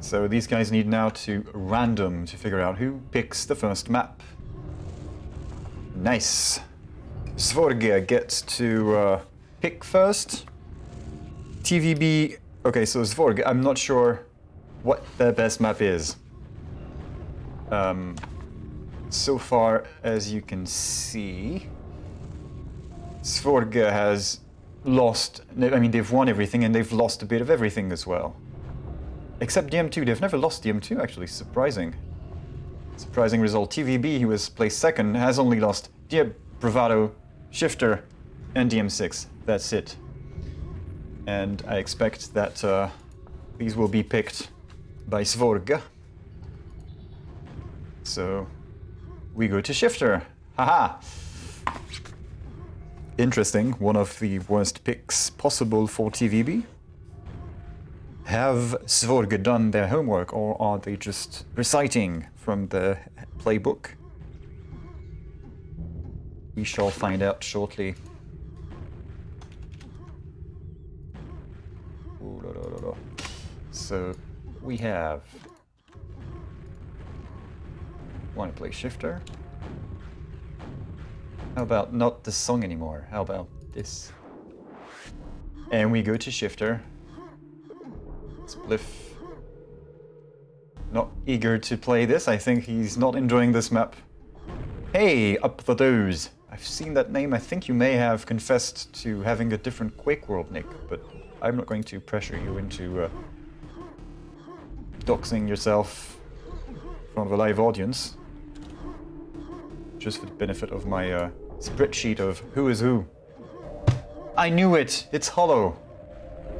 So these guys need now to random to figure out who picks the first map. Nice. Svorge gets to pick first. TvB... Okay, so Svorge, I'm not sure what the best map is. So far as you can see, Svorge has lost... I mean, they've won everything and they've lost a bit of everything as well. Except DM2, they've never lost DM2 actually, surprising. Surprising result. TvB, who was placed second, has only lost DM Bravado, Shifter, and DM6. That's it. And I expect that these will be picked by Svorge. So we go to Shifter. Haha! Interesting, one of the worst picks possible for TvB. Have Svorge done their homework, or are they just reciting from the playbook? We shall find out shortly. So we have... Want to play Shifter? How about not the song anymore? How about this? And we go to Shifter. Spliff. Not eager to play this. I think he's not enjoying this map. Hey, Up the Doze. I've seen that name. I think you may have confessed to having a different QuakeWorld nick, but I'm not going to pressure you into doxing yourself in front of a live audience. Just for the benefit of my spreadsheet of who is who. I knew it! It's Hollow!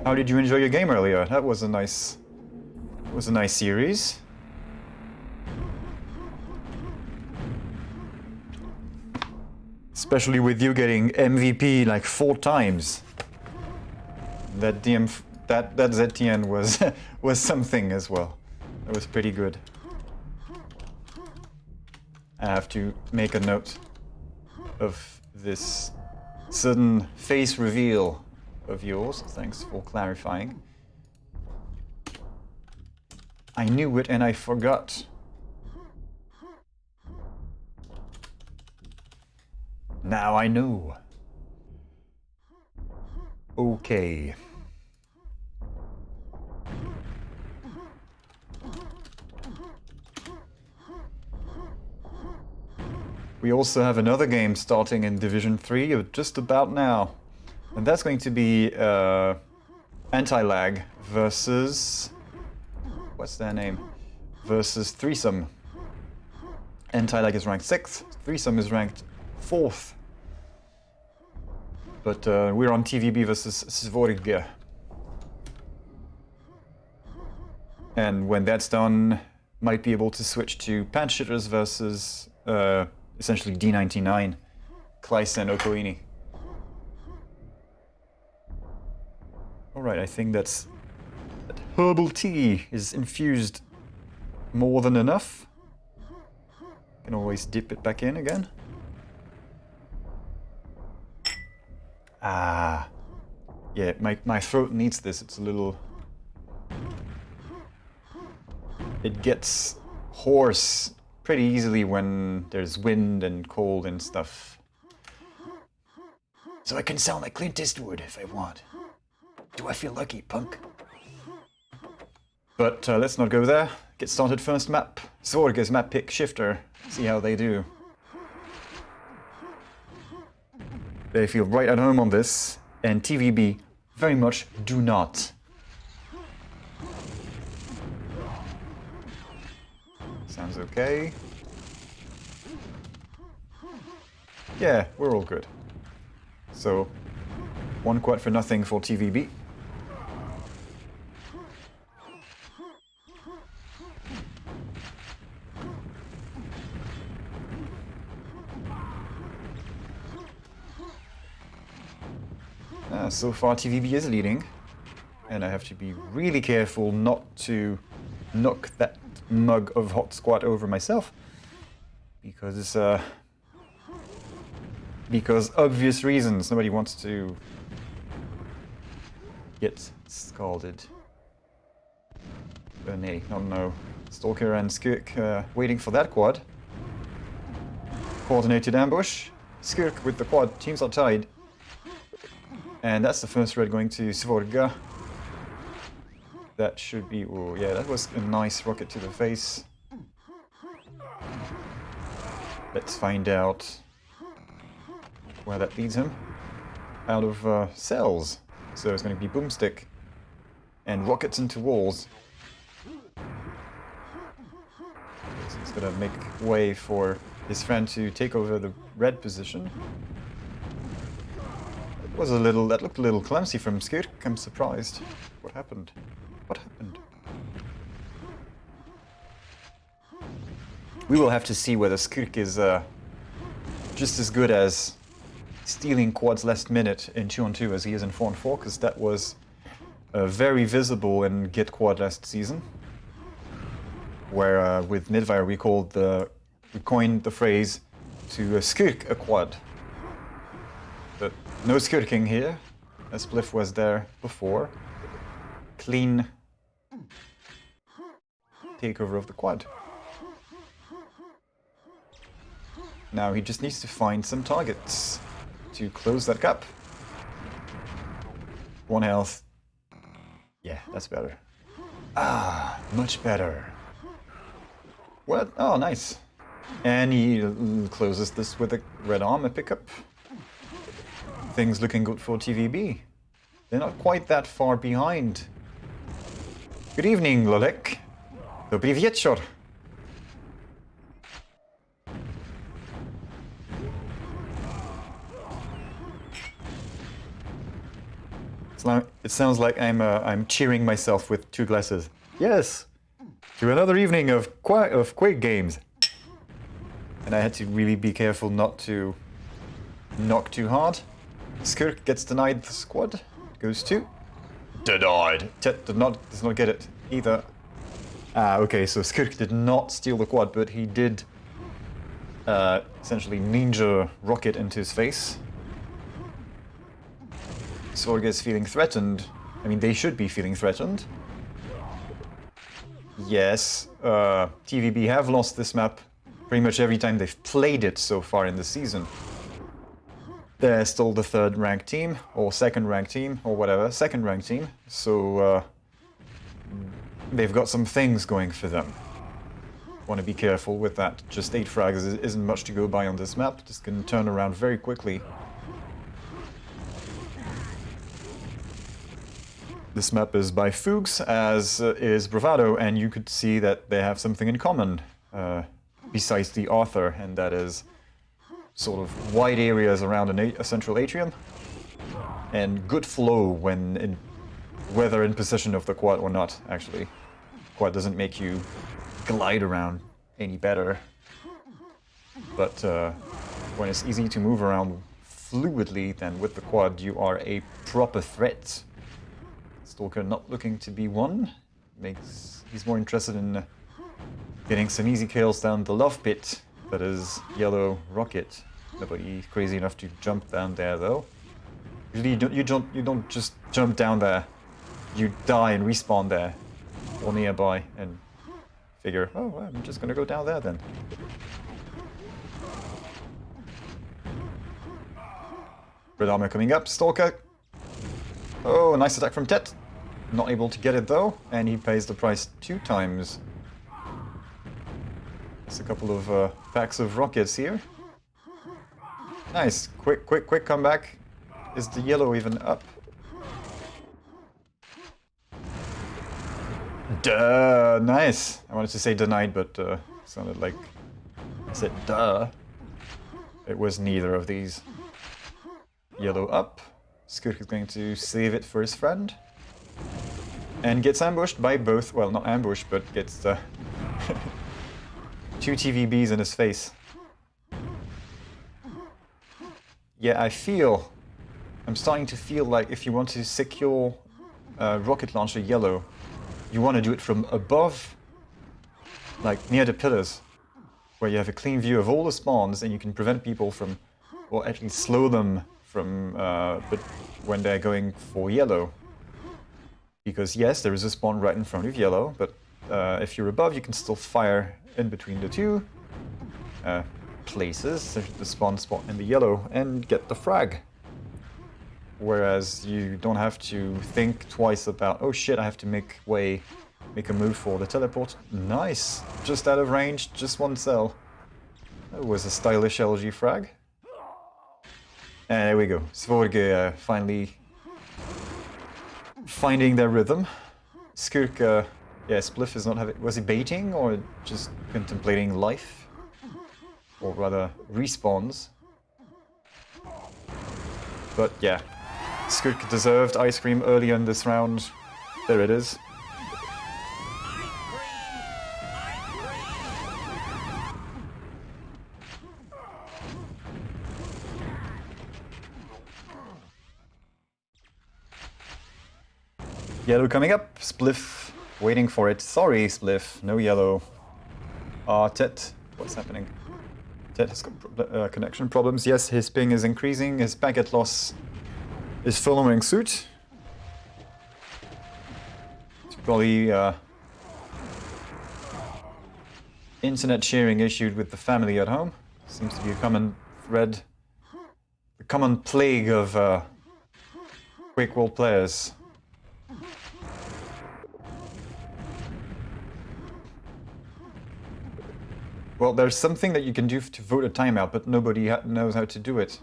How did you enjoy your game earlier? That was a nice series. Especially with you getting MVP like 4 times. That ZTN was something as well. That was pretty good. I have to make a note of this sudden face reveal of yours. Thanks for clarifying. I knew it and I forgot. Now I know. Okay. We also have another game starting in Division 3 just about now. And that's going to be Anti-Lag versus... What's their name? Versus Threesome. Anti-Lag is ranked 6th, Threesome is ranked 4th. But we're on TvB versus Svorge. And when that's done, might be able to switch to Pants Shitters versus essentially D99, Kleiss and Okoini. Alright, I think that herbal tea is infused more than enough. Can always dip it back in again. Ah, yeah, my throat needs this. It's a little... It gets hoarse pretty easily when there's wind and cold and stuff. So I can sound like Clint Eastwood if I want. Do I feel lucky, punk? But let's not go there. Get started first map. Svorge's map pick Shifter. See how they do. They feel right at home on this, and TvB very much do not. Sounds okay. Yeah, we're all good. So, 1 quad for nothing for TvB. So far TvB is leading, and I have to be really careful not to knock that mug of hot squat over myself, because obvious reasons. Nobody wants to get scalded. Nay, no. Stalker and Skirk waiting for that quad. Coordinated ambush. Skirk with the quad. Teams are tied. And that's the first red going to Svorge. That should be... Oh, yeah, that was a nice rocket to the face. Let's find out where that leads him. Out of cells. So it's going to be boomstick. And rockets into walls. So he's going to make way for his friend to take over the red position. That looked a little clumsy from Skirk. I'm surprised. What happened? What happened? We will have to see whether Skirk is just as good as stealing quads last minute in 2-on-2 as he is in 4-on-4, because that was very visible in Get Quad last season, where with Midfire we coined the phrase to Skirk a quad. But no skirking here, as Spliff was there before. Clean takeover of the quad. Now he just needs to find some targets to close that gap. 1 health. Yeah, that's better. Ah, much better. What? Oh, nice. And he closes this with a red armor pickup. Things looking good for TvB. They're not quite that far behind. Good evening, Lolek. Dobry wieczór. It sounds like I'm cheering myself with 2 glasses. Yes, to another evening of Quake games. And I had to really be careful not to knock too hard. Skirk gets denied the squad. Goes to... Denied. Tet does not get it either. Ah, okay, so Skirk did not steal the quad, but he did essentially ninja rocket into his face. Svorge is feeling threatened. I mean, they should be feeling threatened. Yes, TvB have lost this map pretty much every time they've played it so far in the season. They're still the 3rd ranked team, or 2nd ranked team, or whatever, 2nd ranked team. So they've got some things going for them. Want to be careful with that. Just 8 frags isn't much to go by on this map. This can turn around very quickly. This map is by Fuchs, as is Bravado, and you could see that they have something in common besides the author, and that is sort of wide areas around a central atrium, and good flow whether in possession of the quad or not, actually. Quad doesn't make you glide around any better, but when it's easy to move around fluidly, then with the quad you are a proper threat. Stalker not looking to be one. He's more interested in getting some easy kills down the love pit that is yellow rocket. Nobody crazy enough to jump down there though. Usually you don't just jump down there. You die and respawn there or nearby and figure, oh well, I'm just gonna go down there then. Red armor coming up, Stalker. Oh, a nice attack from Tet. Not able to get it though, and he pays the price 2 times. Just a couple of packs of rockets here. Nice, quick comeback. Is the yellow even up? Duh, nice. I wanted to say denied, but sounded like I said duh. It was neither of these. Yellow up. Skirk is going to save it for his friend. And gets ambushed by both, well, not ambushed, but gets 2 TvBs in his face. Yeah, I'm starting to feel like if you want to secure rocket launcher yellow, you want to do it from above, like near the pillars, where you have a clean view of all the spawns and you can prevent people from, or at least slow them from, but when they're going for yellow. Because yes, there is a spawn right in front of yellow, but if you're above, you can still fire in between the two places, the spawn spot in the yellow, and get the frag. Whereas you don't have to think twice about, oh shit, I have to make a move for the teleport. Nice! Just out of range, just one cell. That was a stylish LG frag. And there we go. Svorge finally finding their rhythm. Skirk, yeah, Spliff is not having... Was he baiting or just contemplating life? Or rather, respawns. But yeah, Skirk deserved ice cream earlier in this round. There it is. Yellow coming up, Spliff waiting for it. Sorry, Spliff, no yellow. Tet, what's happening? Tet has got connection problems. Yes, his ping is increasing, his packet loss is following suit. It's probably internet sharing issue with the family at home. Seems to be a common thread, a common plague of QuakeWorld players. Well, there's something that you can do to vote a timeout, but nobody knows how to do it.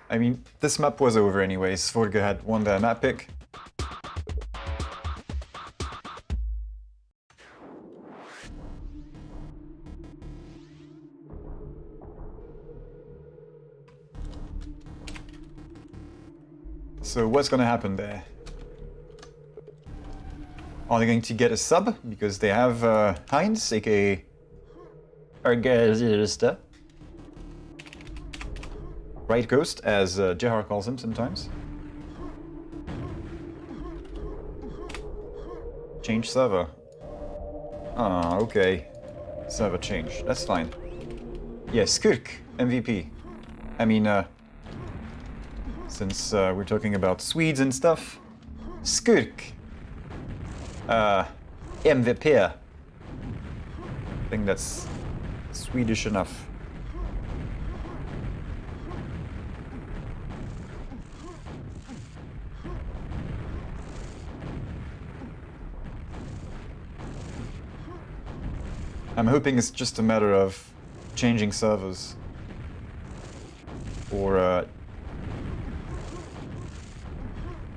I mean, this map was over anyways. Svorge had won the map pick. So what's gonna happen there? Are they going to get a sub? Because they have Heinz, aka Argazista. Right Ghost, as Jehar calls him sometimes. Change server. Ah, okay. Server change. That's fine. Yeah, Skirk, MVP. I mean, since we're talking about Swedes and stuff, Skirk. MVP. I think that's Swedish enough. I'm hoping it's just a matter of changing servers. Or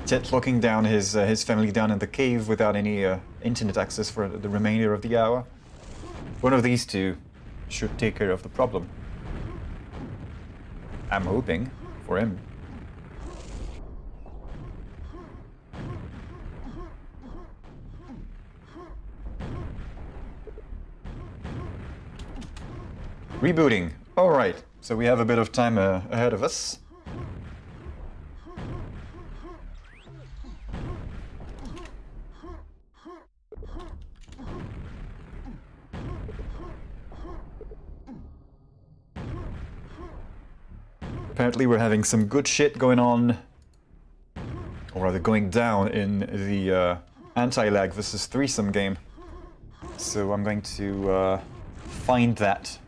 Tet locking down his family down in the cave without any internet access for the remainder of the hour. One of these two should take care of the problem. I'm hoping for him. Rebooting. Alright, so we have a bit of time ahead of us. Apparently we're having some good shit going on, or rather going down in the anti-lag versus threesome game. So I'm going to find that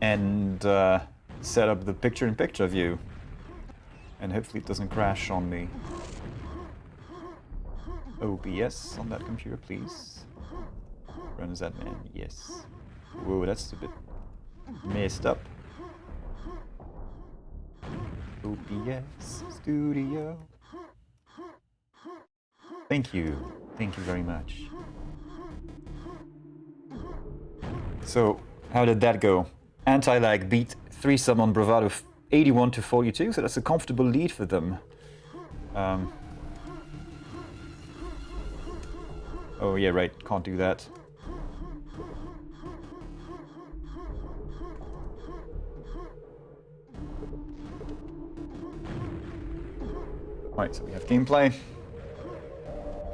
and set up the picture-in-picture view. And hopefully it doesn't crash on the OBS on that computer, please. Run as admin, yes. Whoa, that's a bit messed up. OBS Studio. Thank you very much. So, how did that go? Anti-lag beat threesome on Bravado 81 to 42, so that's a comfortable lead for them. Oh yeah, right, can't do that. Right, so we have gameplay.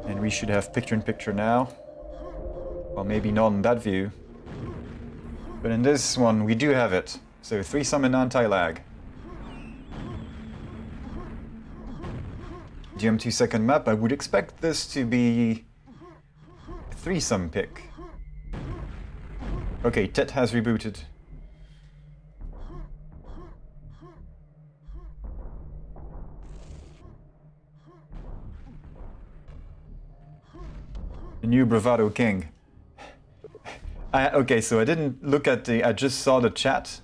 And we should have picture-in-picture now. Well, maybe not in that view. But in this one, we do have it. So threesome and anti-lag. GM2 second map, I would expect this to be a threesome pick. Okay, Tet has rebooted. The new Bravado King. Okay, so I didn't look at the... I just saw the chat,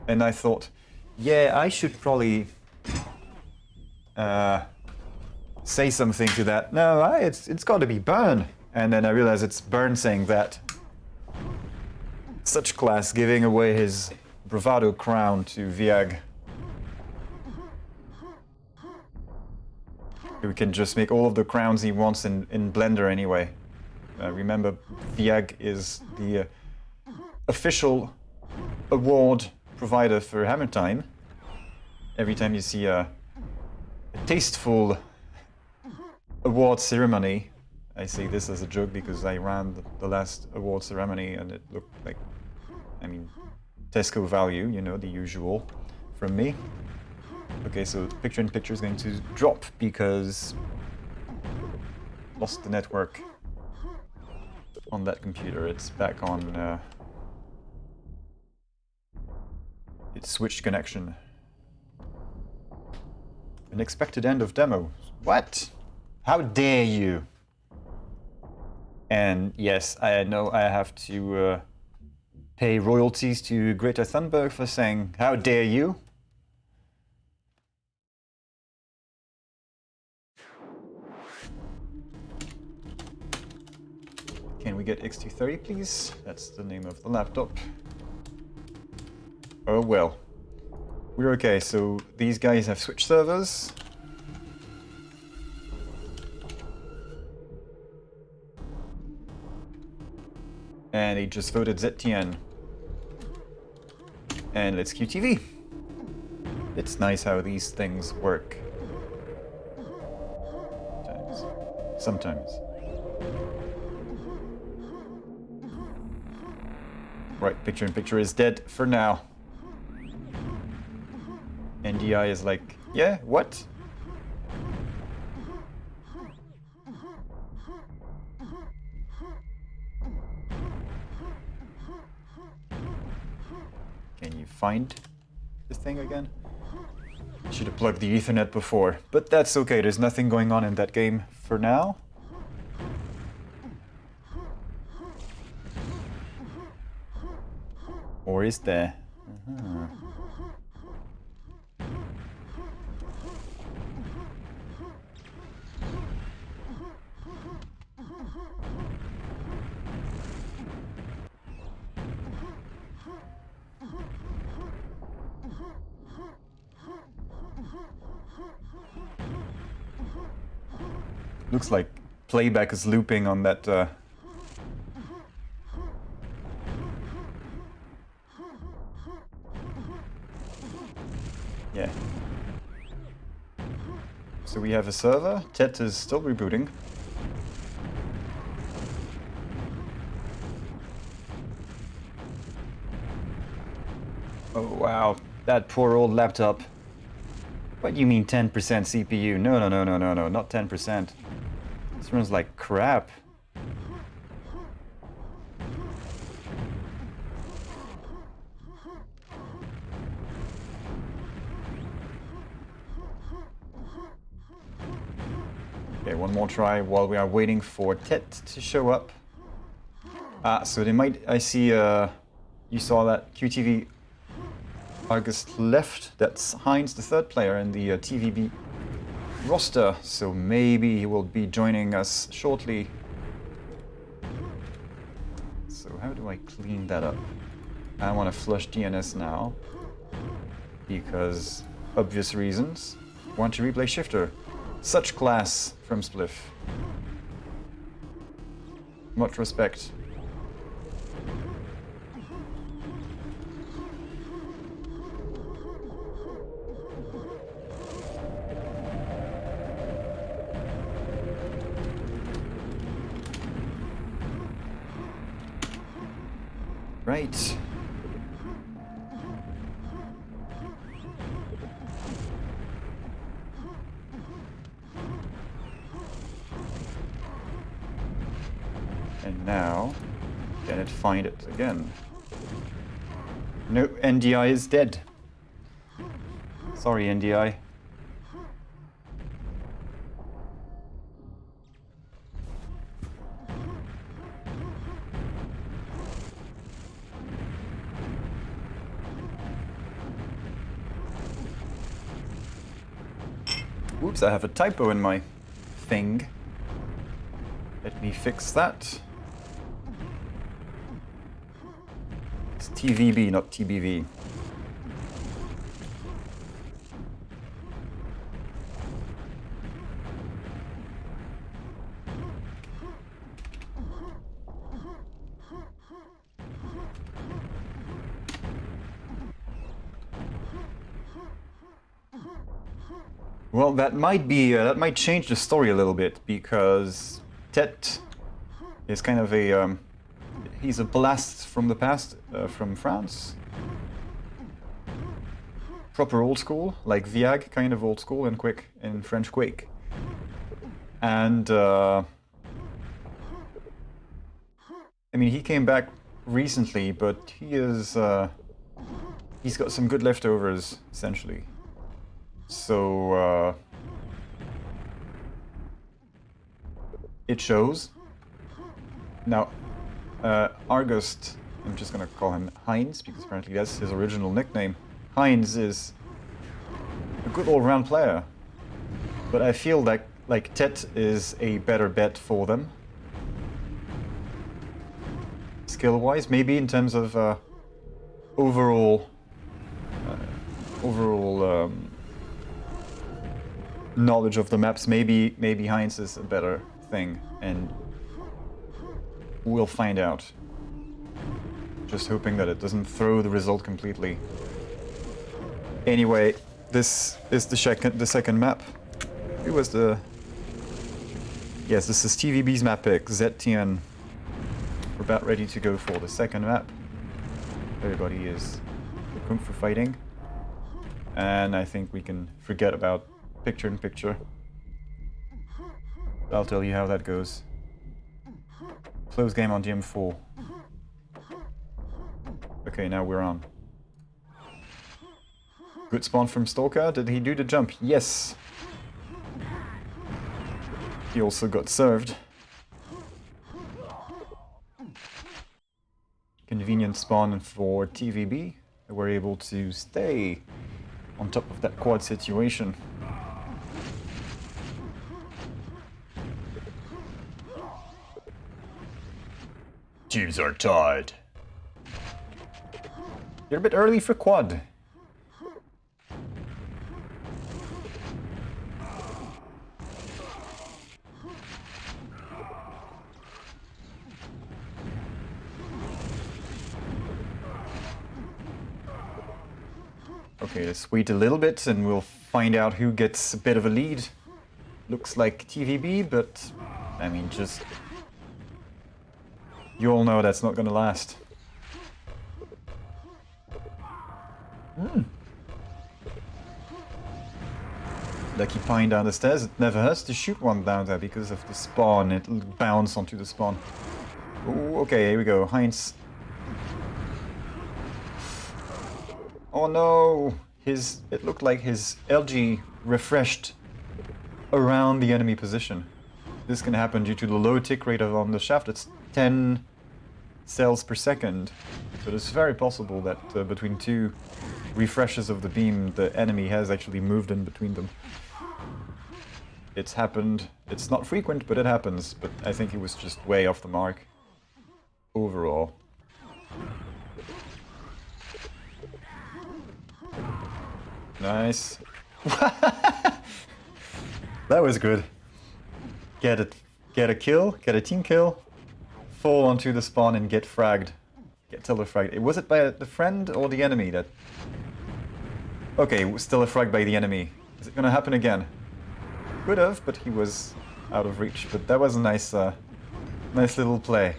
and I thought, yeah, I should probably say something to that. No, it's got to be Burn. And then I realized it's Burn saying that. Such class, giving away his Bravado crown to Viag. We can just make all of the crowns he wants in Blender anyway. Remember, Viag is the official award provider for Hammer Time. Every time you see a tasteful award ceremony, I say this as a joke because I ran the last award ceremony and it looked like, I mean, Tesco value, you know, the usual from me. Okay, so the picture-in-picture is going to drop because lost the network on that computer. It's back on its switched connection. An expected end of demo. What? How dare you? And yes, I know I have to pay royalties to Greta Thunberg for saying, how dare you? Can we get X230, please? That's the name of the laptop. Oh well. We're okay, so these guys have switch servers. And they just voted ZTN. And let's QTV. It's nice how these things work. Sometimes. Right, picture-in-picture is dead for now. NDI is like, yeah, what? Can you find the thing again? Should have plugged the Ethernet before, but that's okay, there's nothing going on in that game for now. Or is there? Looks like playback is looping on that yeah. So we have a server. Tet is still rebooting. Oh wow, that poor old laptop. What do you mean 10% CPU? No, not 10%. This runs like crap. Okay, one more try while we are waiting for Tet to show up. So they might, I see, you saw that QTV August left. That's Heinz, the third player in the TvB roster, so maybe he will be joining us shortly. So how do I clean that up? I want to flush DNS now, because obvious reasons. Want to replay Shifter. Such class from Spliff. Much respect. Right. Now, can it find it again? No, NDI is dead. Sorry, NDI. Oops, I have a typo in my thing. Let me fix that. It's TvB, not TBV. Well, that might change the story a little bit, because Tet is kind of a he's a blast from the past, from France. Proper old school, like Viag, kind of old school, and Quake in French Quake. And I mean, he came back recently, but he is he's got some good leftovers, essentially. So, it shows. Now, Argust, I'm just gonna call him Heinz, because apparently that's his original nickname. Heinz is a good all-round player, but I feel like Tet is a better bet for them. Skill-wise, maybe in terms of overall knowledge of the maps, maybe Heinz is a better thing, and we'll find out. Just hoping that it doesn't throw the result completely. Anyway, this is the second map. It was the... Yes, this is TvB's map pick, ZTN. We're about ready to go for the second map. Everybody is kung fu fighting. And I think we can forget about picture-in-picture. I'll tell you how that goes. Close game on DM4. Okay, now we're on. Good spawn from Stalker. Did he do the jump? Yes! He also got served. Convenient spawn for TvB. They were able to stay on top of that quad situation. Teams are tied. You're a bit early for quad. Okay, let's wait a little bit and we'll find out who gets a bit of a lead. Looks like TvB, but I mean, just... You all know that's not gonna last. Lucky pine down the stairs. It never hurts to shoot one down there because of the spawn. It'll bounce onto the spawn. Oh, okay, here we go. Heinz. Oh no! It looked like his LG refreshed around the enemy position. This can happen due to the low tick rate on the shaft. It's 10 cells per second. So it's very possible that between two refreshes of the beam, the enemy has actually moved in between them. It's happened. It's not frequent, but it happens. But I think he was just way off the mark overall. Nice. That was good. Get a kill, get a team kill, fall onto the spawn and get fragged. Get telefragged. Was it by the friend or the enemy that... Okay, still a frag by the enemy. Is it gonna happen again? Could have, but he was out of reach. But that was a nice, nice little play.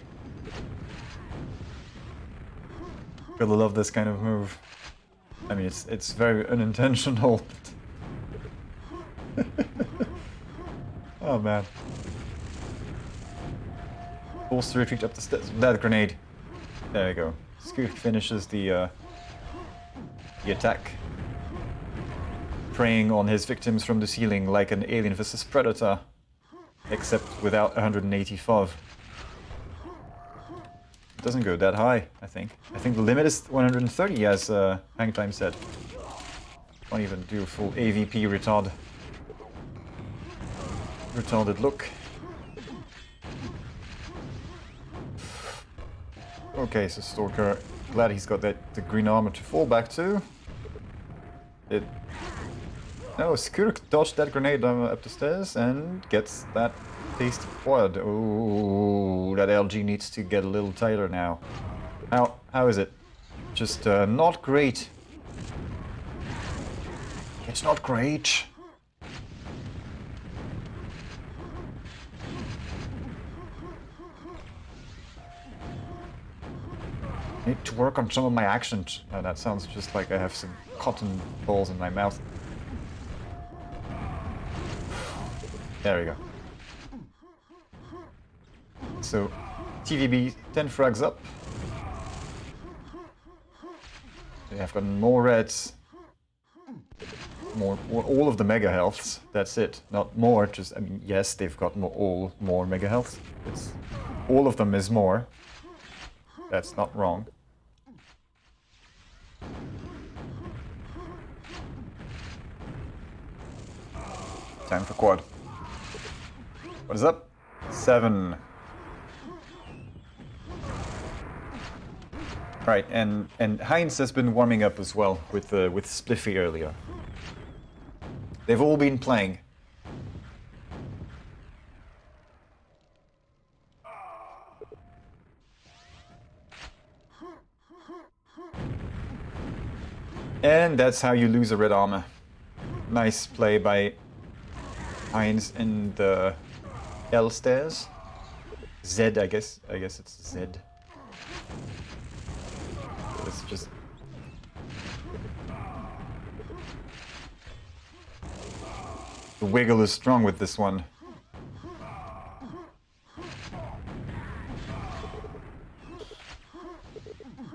Gotta love this kind of move. I mean, it's very unintentional. Oh man. Forced to retreat up the stairs with that grenade. There we go. Squirk finishes the attack. Preying on his victims from the ceiling like an Alien vs Predator. Except without 185. It doesn't go that high, I think. I think the limit is 130, as Hang Time said. Can't even do a full AVP retarded look. Okay, so Stalker, glad he's got the green armor to fall back to. No, Skurk dodged that grenade up the stairs and gets that tasty quad. Oh, that LG needs to get a little tighter now. How is it? Just not great. It's not great. Need to work on some of my accents. That sounds just like I have some cotton balls in my mouth. There we go. So, TvB 10 frags up. They have gotten more reds. More all of the mega healths. That's it. Not more, just, I mean, yes, they've got more mega healths. It's, all of them is more. That's not wrong. Time for quad. What is up? 7. Right, and Heinz has been warming up as well with Spliffy earlier. They've all been playing. And that's how you lose a red armor. Nice play by Heinz in the L stairs. Z, I guess it's Z. It's just... The wiggle is strong with this one.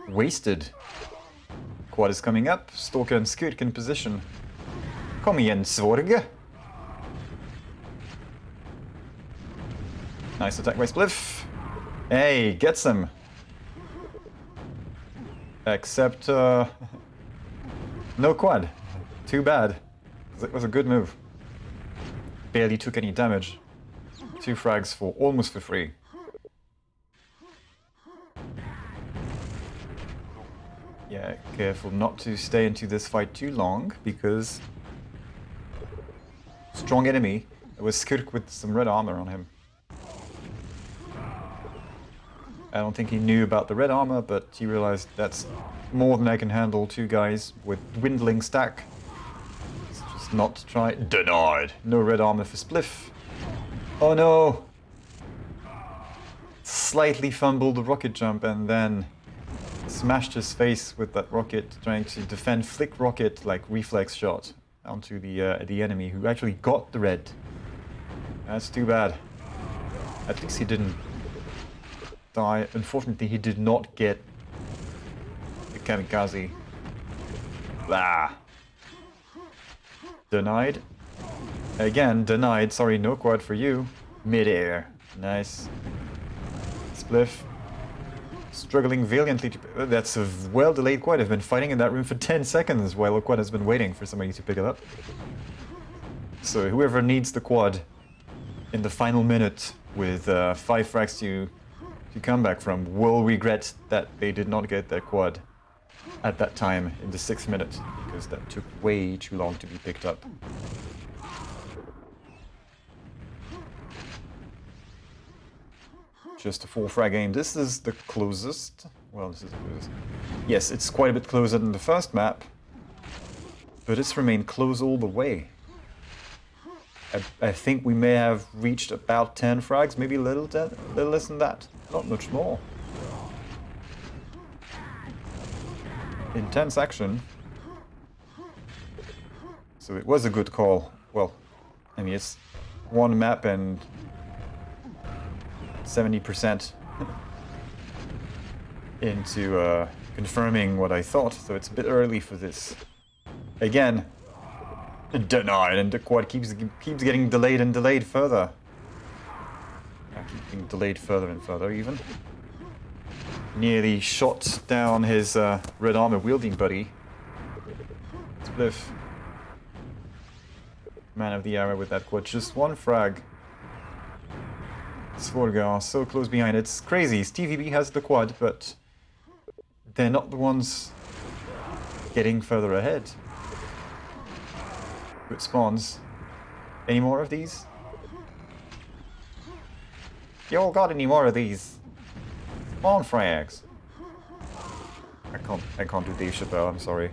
Wasted. Quad is coming up. Stalker and Skurk in position. Kom igen, Svorge. Nice attack by Spliff. Hey, gets him. Except, no quad. Too bad. It was a good move. Barely took any damage. 2 frags for almost for free. Yeah, careful not to stay into this fight too long, because strong enemy. It was Skurk with some red armor on him. I don't think he knew about the red armor, but he realized that's more than I can handle. 2 guys with dwindling stack. Let's just not try. Denied. No red armor for Spliff. Oh no! Slightly fumbled the rocket jump and then smashed his face with that rocket, trying to defend flick rocket like reflex shot onto the enemy who actually got the red. That's too bad. At least he didn't die. Unfortunately, he did not get the kamikaze. Blah. Denied. Again, denied. Sorry, no quad for you. Mid-air. Nice. Spliff. Struggling valiantly to... That's a well-delayed quad. I've been fighting in that room for 10 seconds while the quad has been waiting for somebody to pick it up. So whoever needs the quad in the final minute with 5 frags to come back from will regret that they did not get their quad at that time in the 6th minute, because that took way too long to be picked up. Just a 4 frag game. This is the closest. Well, this is the closest. Yes, it's quite a bit closer than the first map, but it's remained close all the way. I think we may have reached about 10 frags, maybe a little less than that. Not much more. Intense action. So it was a good call. Well, I mean, it's one map and 70% into confirming what I thought, so it's a bit early for this. Again, denied, and the quad keeps getting delayed and delayed further. Keeps getting delayed further and further, even. Nearly shot down his red armor wielding buddy. Spliff. Man of the hour with that quad. Just one frag. Svorge are so close behind. It's crazy. TvB has the quad, but they're not the ones getting further ahead. Good spawns. Any more of these? Y'all got any more of these? Spawn frags. I can't do Dave Chappelle, I'm sorry.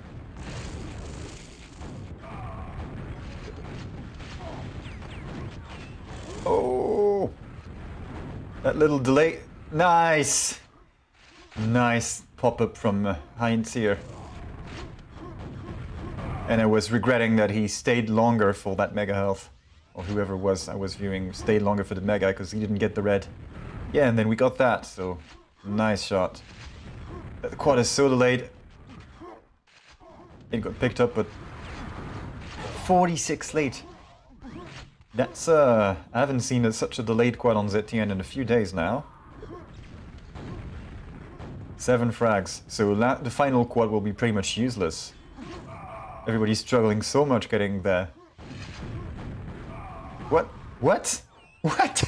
Oh! That little delay. Nice! Nice pop-up from Heinz here. And I was regretting that he stayed longer for that mega health. Or whoever was I was viewing stayed longer for the mega because he didn't get the red. Yeah, and then we got that, so nice shot. The quad is so delayed. It got picked up, but 46 late. That's I haven't seen such a delayed quad on ZTN in a few days now. 7 frags, so the final quad will be pretty much useless. Everybody's struggling so much getting there. What? What? What?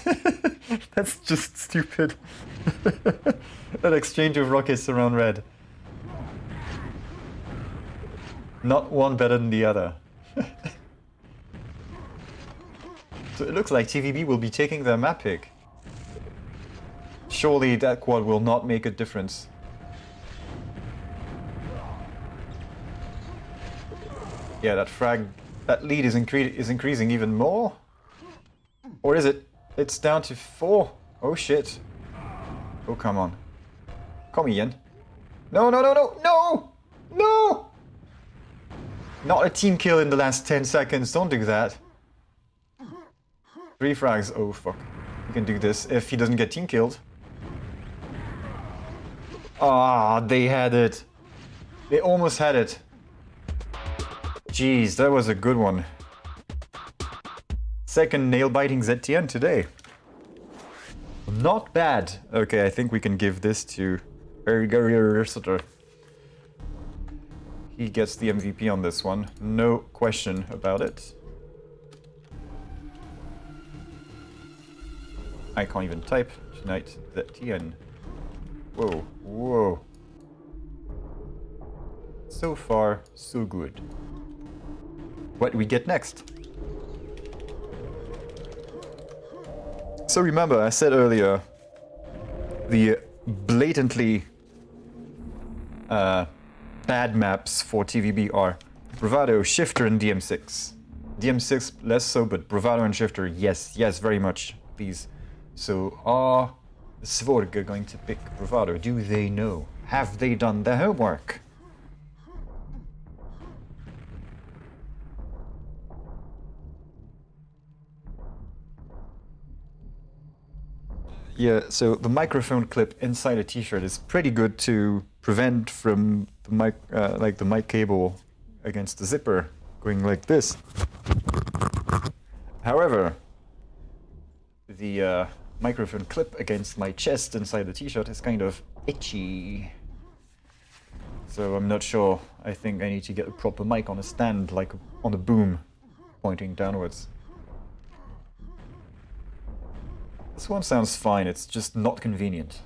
That's just stupid. That exchange of rockets around red. Not one better than the other. So it looks like TvB will be taking their map pick. Surely that quad will not make a difference. Yeah, that lead is increasing even more. Or is it? It's down to 4. Oh shit. Oh, come on. Come Ian. No, no, no, no, no! No! Not a team kill in the last 10 seconds. Don't do that. 3 frags. Oh, fuck. We can do this if he doesn't get team killed. Ah, they had it. They almost had it. Jeez, that was a good one. Second nail-biting ZTN today. Not bad. Okay, I think we can give this to Erger. He gets the MVP on this one. No question about it. I can't even type tonight. ZTN. Whoa, whoa. So far, so good. What do we get next? So remember, I said earlier, the blatantly bad maps for TvB are Bravado, Shifter, and DM6. DM6 less so, but Bravado and Shifter, yes, yes, very much. These. So are Svorge going to pick Bravado? Do they know? Have they done their homework? Yeah, so the microphone clip inside a t-shirt is pretty good to prevent from the mic, like the mic cable against the zipper going like this. However, the microphone clip against my chest inside the t-shirt is kind of itchy. So I'm not sure. I think I need to get a proper mic on a stand, like on a boom, pointing downwards. This one sounds fine, it's just not convenient.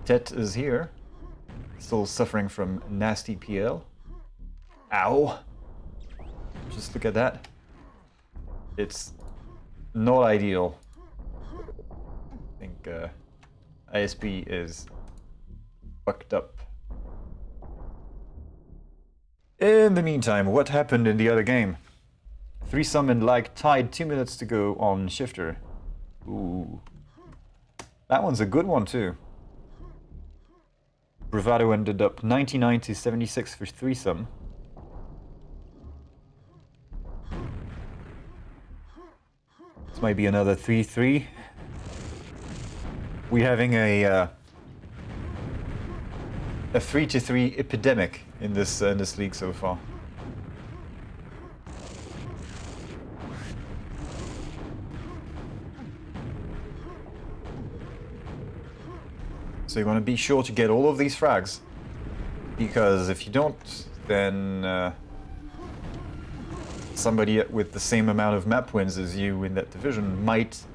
Tet is here, still suffering from nasty PL. Ow! Just look at that. It's not ideal. I think ISP is fucked up. In the meantime, what happened in the other game? 3-sum and like tied, 2 minutes to go on Shifter. Ooh. That one's a good one too. Bravado ended up 99 to 76 for 3-sum. This might be another 3-3. we're having a 3-3 epidemic in this league so far. So you want to be sure to get all of these frags, because if you don't, then somebody with the same amount of map wins as you in that division might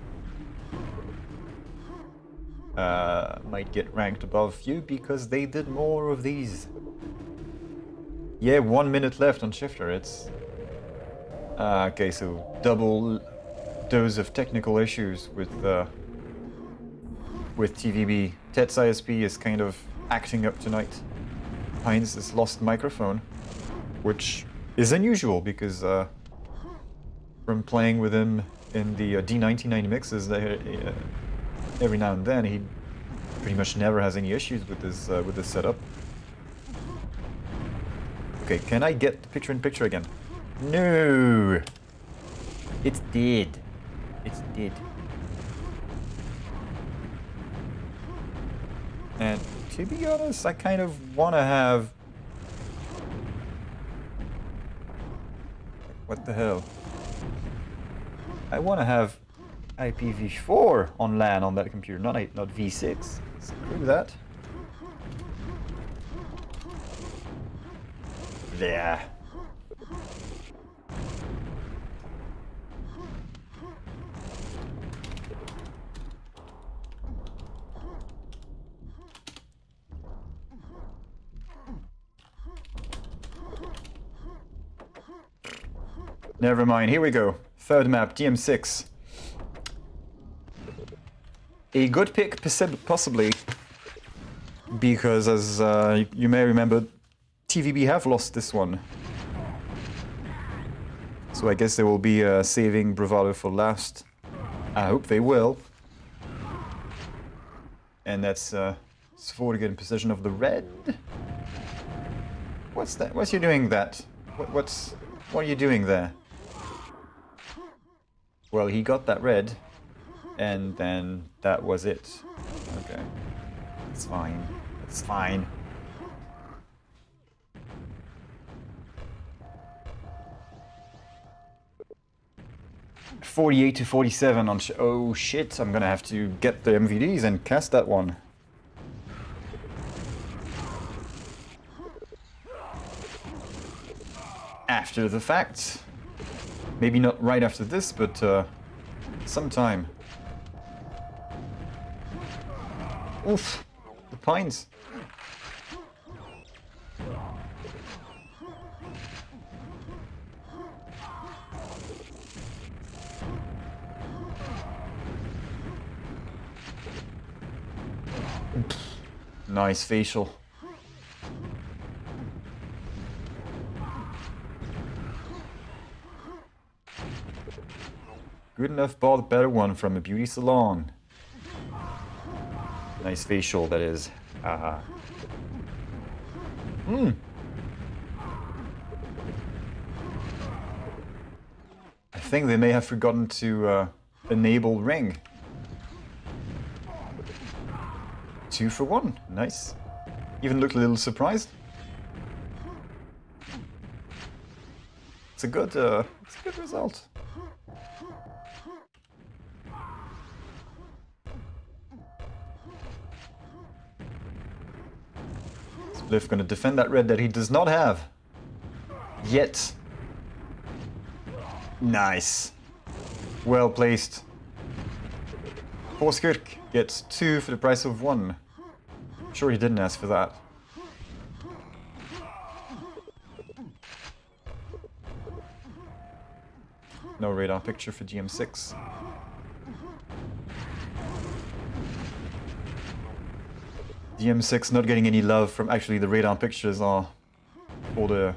get ranked above you because they did more of these. Yeah, 1 minute left on Shifter. It's okay. So double dose of technical issues with TvB. Tet's ISP is kind of acting up tonight. Heinz has lost microphone, which is unusual because from playing with him in the D99 mixes, every now and then he pretty much never has any issues with this setup. Okay, can I get the picture-in-picture again? No! It's dead. It's dead. And to be honest, I kind of want to have... What the hell? I want to have IPv4 on LAN on that computer, not V6. Screw that. Yeah. Never mind, here we go. Third map, DM6. A good pick, possibly, because as you may remember, TvB have lost this one. So I guess they will be saving Bravado for last. I hope they will. And that's Svorge in possession of the red. What's that? What's you doing that? What are you doing there? Well, he got that red, and then that was it. Okay. It's fine. It's fine. $48-47 on oh shit, I'm gonna have to get the MVDs and cast that one. After the fact. Maybe not right after this, but sometime. Oof, the pines. Nice facial. Good enough, bought better one from a beauty salon. Nice facial, that is. I think they may have forgotten to enable ring. 2 for 1, nice. Even looked a little surprised. It's a good result. Spliff gonna defend that red that he does not have. Yet. Nice. Well placed. Forskirk gets 2 for the price of 1. Sure he didn't ask for that. No radar picture for GM6. DM6 not getting any love from actually the radar pictures are for the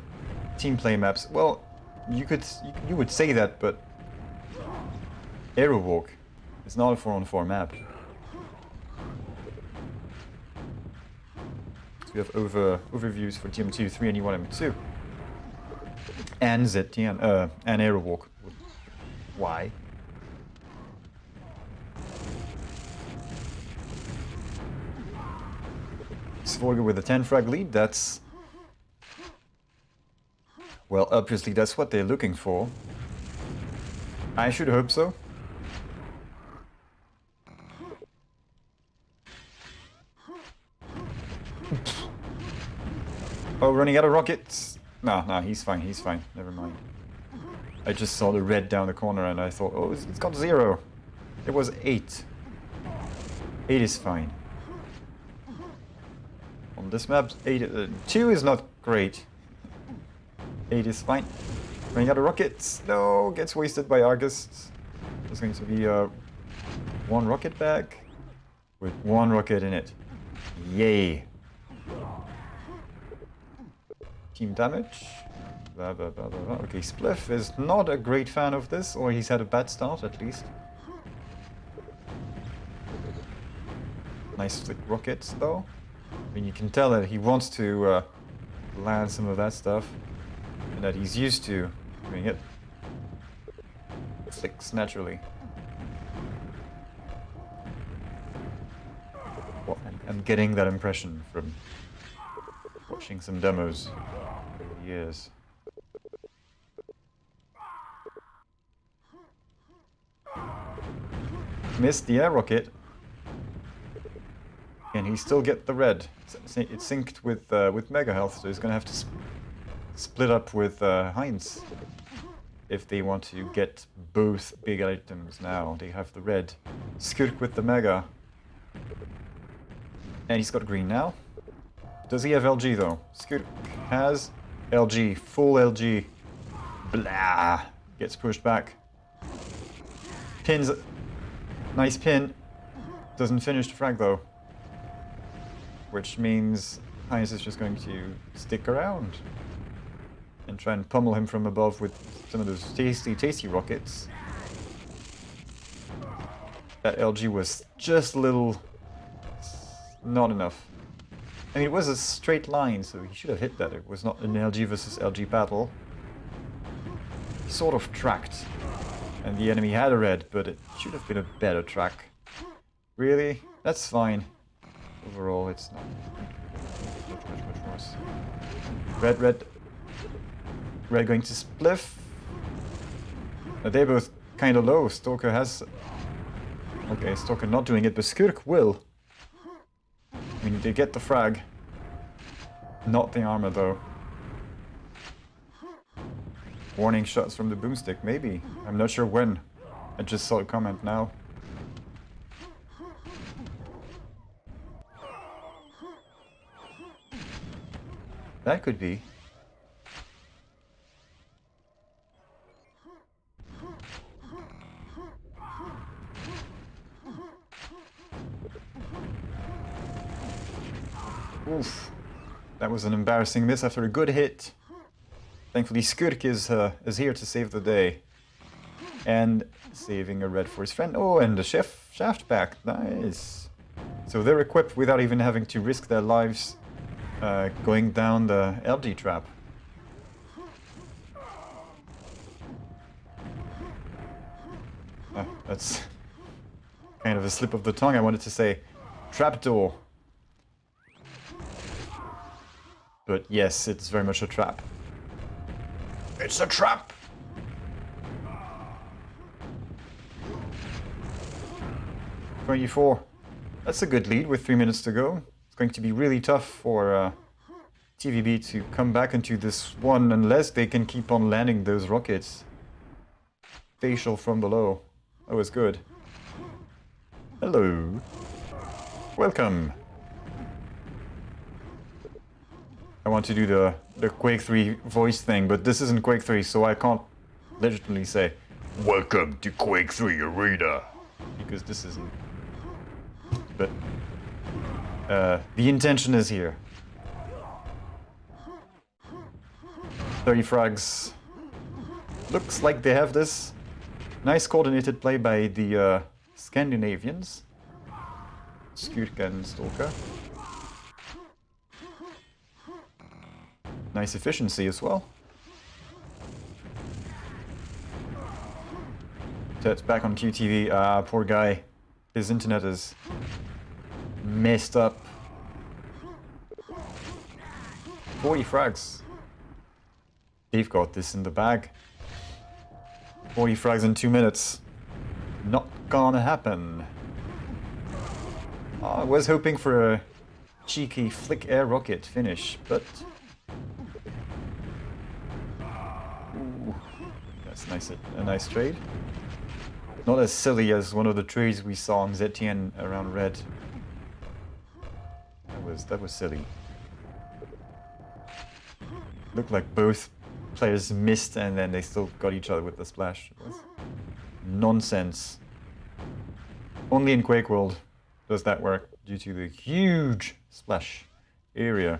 team play maps. Well, you would say that, but Aerowalk is not a 4-on-4 map. So we have overviews for TM2, 3 and E1 M2. And ZTN, and Aerowalk. Why? Svorge with a 10 frag lead. That's... Well, obviously that's what they're looking for. I should hope so. Oh, running out of rockets. No, he's fine, he's fine. Never mind. I just saw the red down the corner and I thought, oh, it's got 0. It was 8. 8 is fine. On this map, 2 is not great. 8 is fine. Running out of rockets. No, gets wasted by Argus. There's going to be 1 rocket bag with 1 rocket in it. Yay. Team damage. Blah, blah, blah, blah, blah. Okay, Spliff is not a great fan of this, or he's had a bad start at least. Nice flick rockets though. I mean, you can tell that he wants to land some of that stuff, and that he's used to doing it. Flicks naturally. Well, I'm getting that impression from watching some demos over the years. Missed the air rocket. Can he still get the red? It's synced with Mega Health, so he's gonna have to split up with Heinz if they want to get both big items now. They have the red. Skirk with the Mega. And he's got green now. Does he have LG though? Skirk has LG, full LG. Blah! Gets pushed back. Pins. Nice pin. Doesn't finish the frag though. Which means Heinz is just going to stick around and try and pummel him from above with some of those tasty rockets. That LG was just a little... not enough. I mean, it was a straight line, so he should have hit that. It was not an LG versus LG battle. He sort of tracked, and the enemy had a red, but it should have been a better track. Really? That's fine. Overall, it's not much worse. Red going to Spliff. They're both kind of low. Stalker has... Okay, Stalker not doing it, but Skirk will. I mean, they get the frag. Not the armor, though. Warning shots from the boomstick, maybe. I'm not sure when. I just saw a comment now. That could be. Oof. That was an embarrassing miss after a good hit. Thankfully Skirk is here to save the day. And saving a red for his friend. Oh, and the shaft back. Nice. So they're equipped without even having to risk their lives going down the LG trap. That's kind of a slip of the tongue. I wanted to say trapdoor. But yes, it's very much a trap. It's a trap! 24. That's a good lead with 3 minutes to go. It's going to be really tough for TvB to come back into this one unless they can keep on landing those rockets. Facial from below. That was good. Hello. Welcome. I want to do the Quake 3 voice thing, but this isn't Quake 3, so I can't legitimately say, "Welcome to Quake 3 Arena," because this isn't. But the intention is here. 30 frags. Looks like they have this. Nice coordinated play by the Scandinavians. Skirk and Stalker. Nice efficiency as well. Tet's back on QTV. Ah, poor guy. His internet is messed up. 40 frags. They've got this in the bag. 40 frags in 2 minutes. Not gonna happen. I was hoping for a cheeky flick air rocket finish, but... Ooh, that's nice, a nice trade. Not as silly as one of the trades we saw on ZTN around red. That was silly. Looked like both players missed and then they still got each other with the splash. It was nonsense. Only in QuakeWorld does that work due to the huge splash area.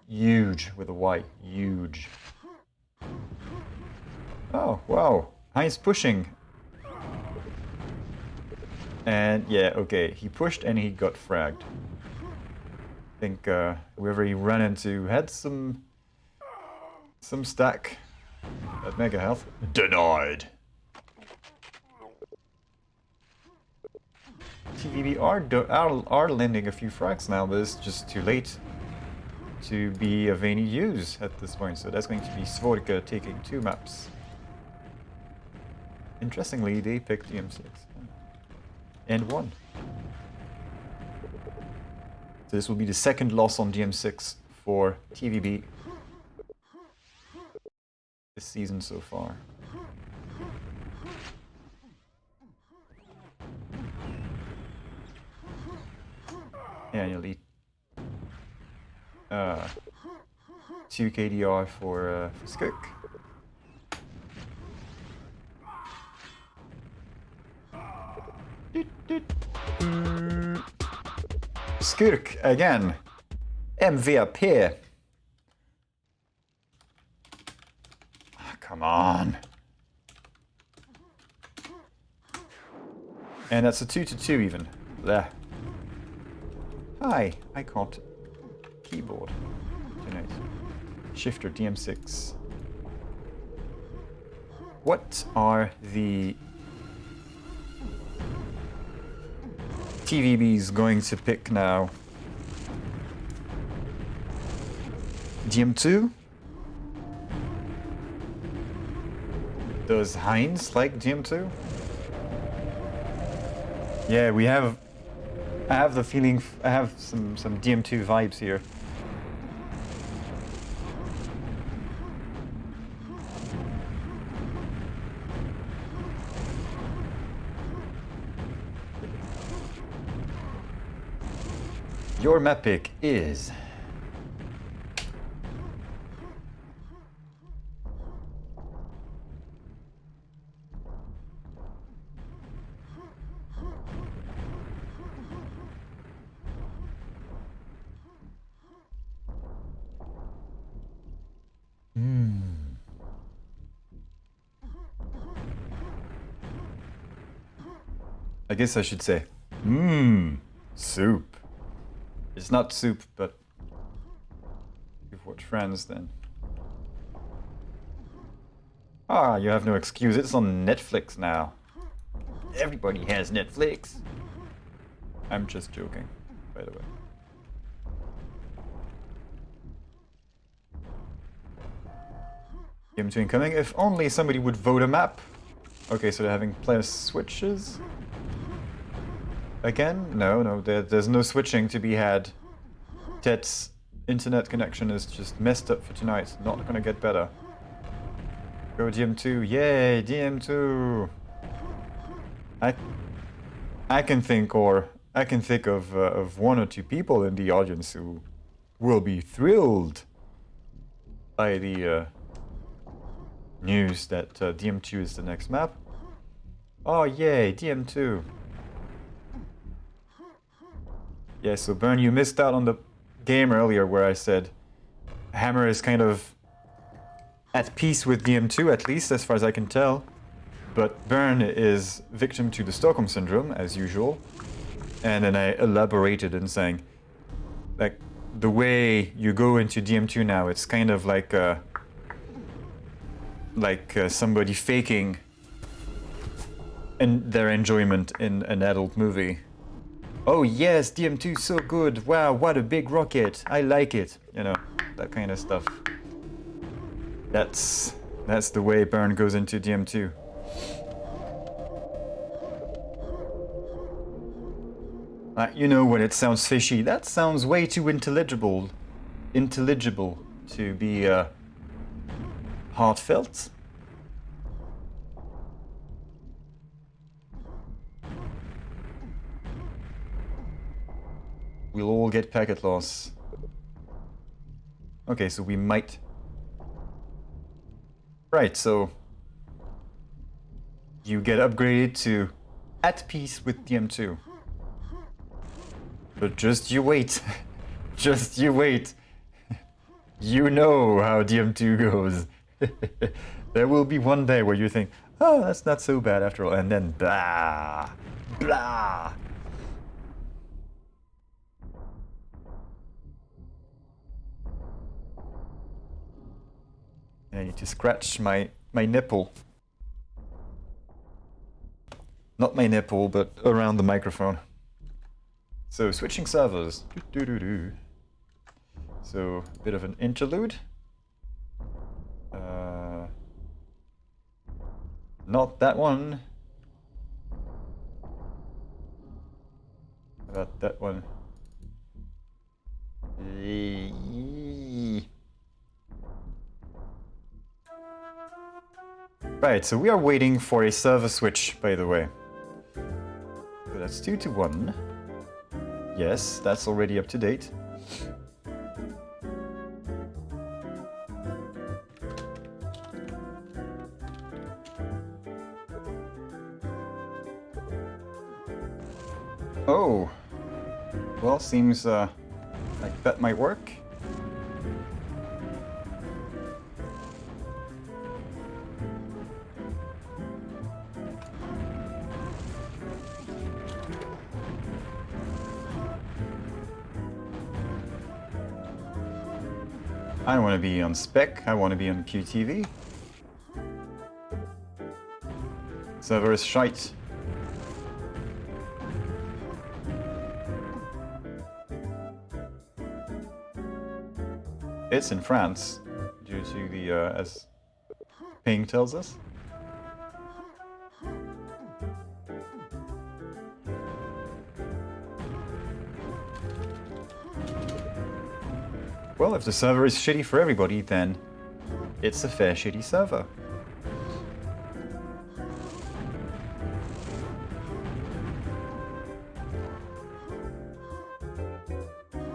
Huge with a Y. Huge. Oh, wow. Heinz pushing. And yeah, okay. He pushed and he got fragged. I think whoever he ran into had some stack at mega health. Denied. TvB are landing a few frags now, but it's just too late to be of any use at this point. So that's going to be Svorge taking 2 maps. Interestingly, they picked the M6 and won. So this will be the second loss on DM6 for TvB this season so far. And you'll need 2 KDR for Skirk. Skirk again. MVP. Come on. And that's a 2-2 even. There. Hi, I can't keyboard tonight. Shifter DM6. What are the TvBs going to pick now? DM2? Does Heinz like DM2? Yeah, I have the feeling, I have some DM2 vibes here. Your map pick is... I guess I should say, soup. It's not soup, but you've watched Friends then. Ah, you have no excuse, it's on Netflix now. Everybody has Netflix. I'm just joking, by the way. Game 2 incoming, if only somebody would vote a map. Okay, so they're having player switches. Again? No, there's no switching to be had. Ted's internet connection is just messed up for tonight. Not gonna get better. Go DM2. Yay, DM2! I can think of 1 or 2 people in the audience who will be thrilled by the news that DM2 is the next map. Oh yay, DM2! Yeah, so Burn, you missed out on the game earlier where I said Hammer is kind of at peace with DM2, at least as far as I can tell. But Burn is victim to the Stockholm Syndrome, as usual. And then I elaborated in saying, like, the way you go into DM2 now, it's kind of like somebody faking their enjoyment in an adult movie. Oh yes, DM2 is so good. Wow, what a big rocket. I like it. You know, that kind of stuff. That's the way Burn goes into DM2. You know when it sounds fishy, that sounds way too intelligible to be heartfelt. We'll all get packet loss. Okay, so we might... Right, so... You get upgraded to at peace with DM2. But just you wait. Just you wait. You know how DM2 goes. There will be one day where you think, oh, that's not so bad after all, and then blah, blah. I need to scratch my nipple. Not my nipple, but around the microphone. So, switching servers. So, a bit of an interlude. Not that one. How about that one? Right, so we are waiting for a server switch, by the way. So that's 2 to 1. Yes, that's already up to date. Oh, well, seems like that might work. I don't want to be on spec, I want to be on QTV. Server is shite. It's in France, due to the, as Ping tells us. Well, if the server is shitty for everybody, then it's a fair shitty server.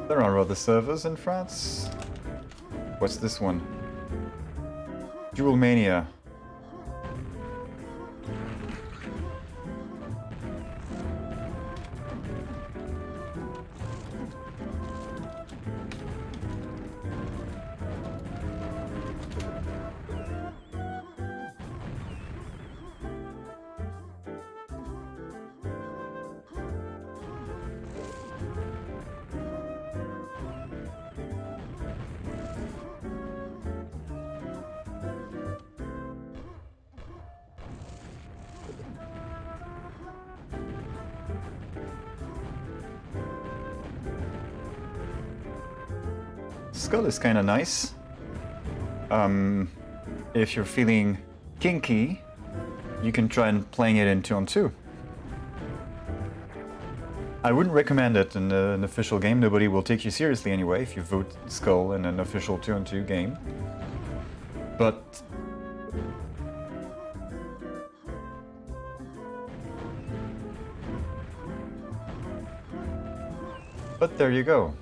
There are other servers in France. What's this one? Dual Mania. Skull is kind of nice. If you're feeling kinky, you can try and playing it in 2-on-2. I wouldn't recommend it in an official game. Nobody will take you seriously anyway if you vote Skull in an official 2-on-2 game. But there you go.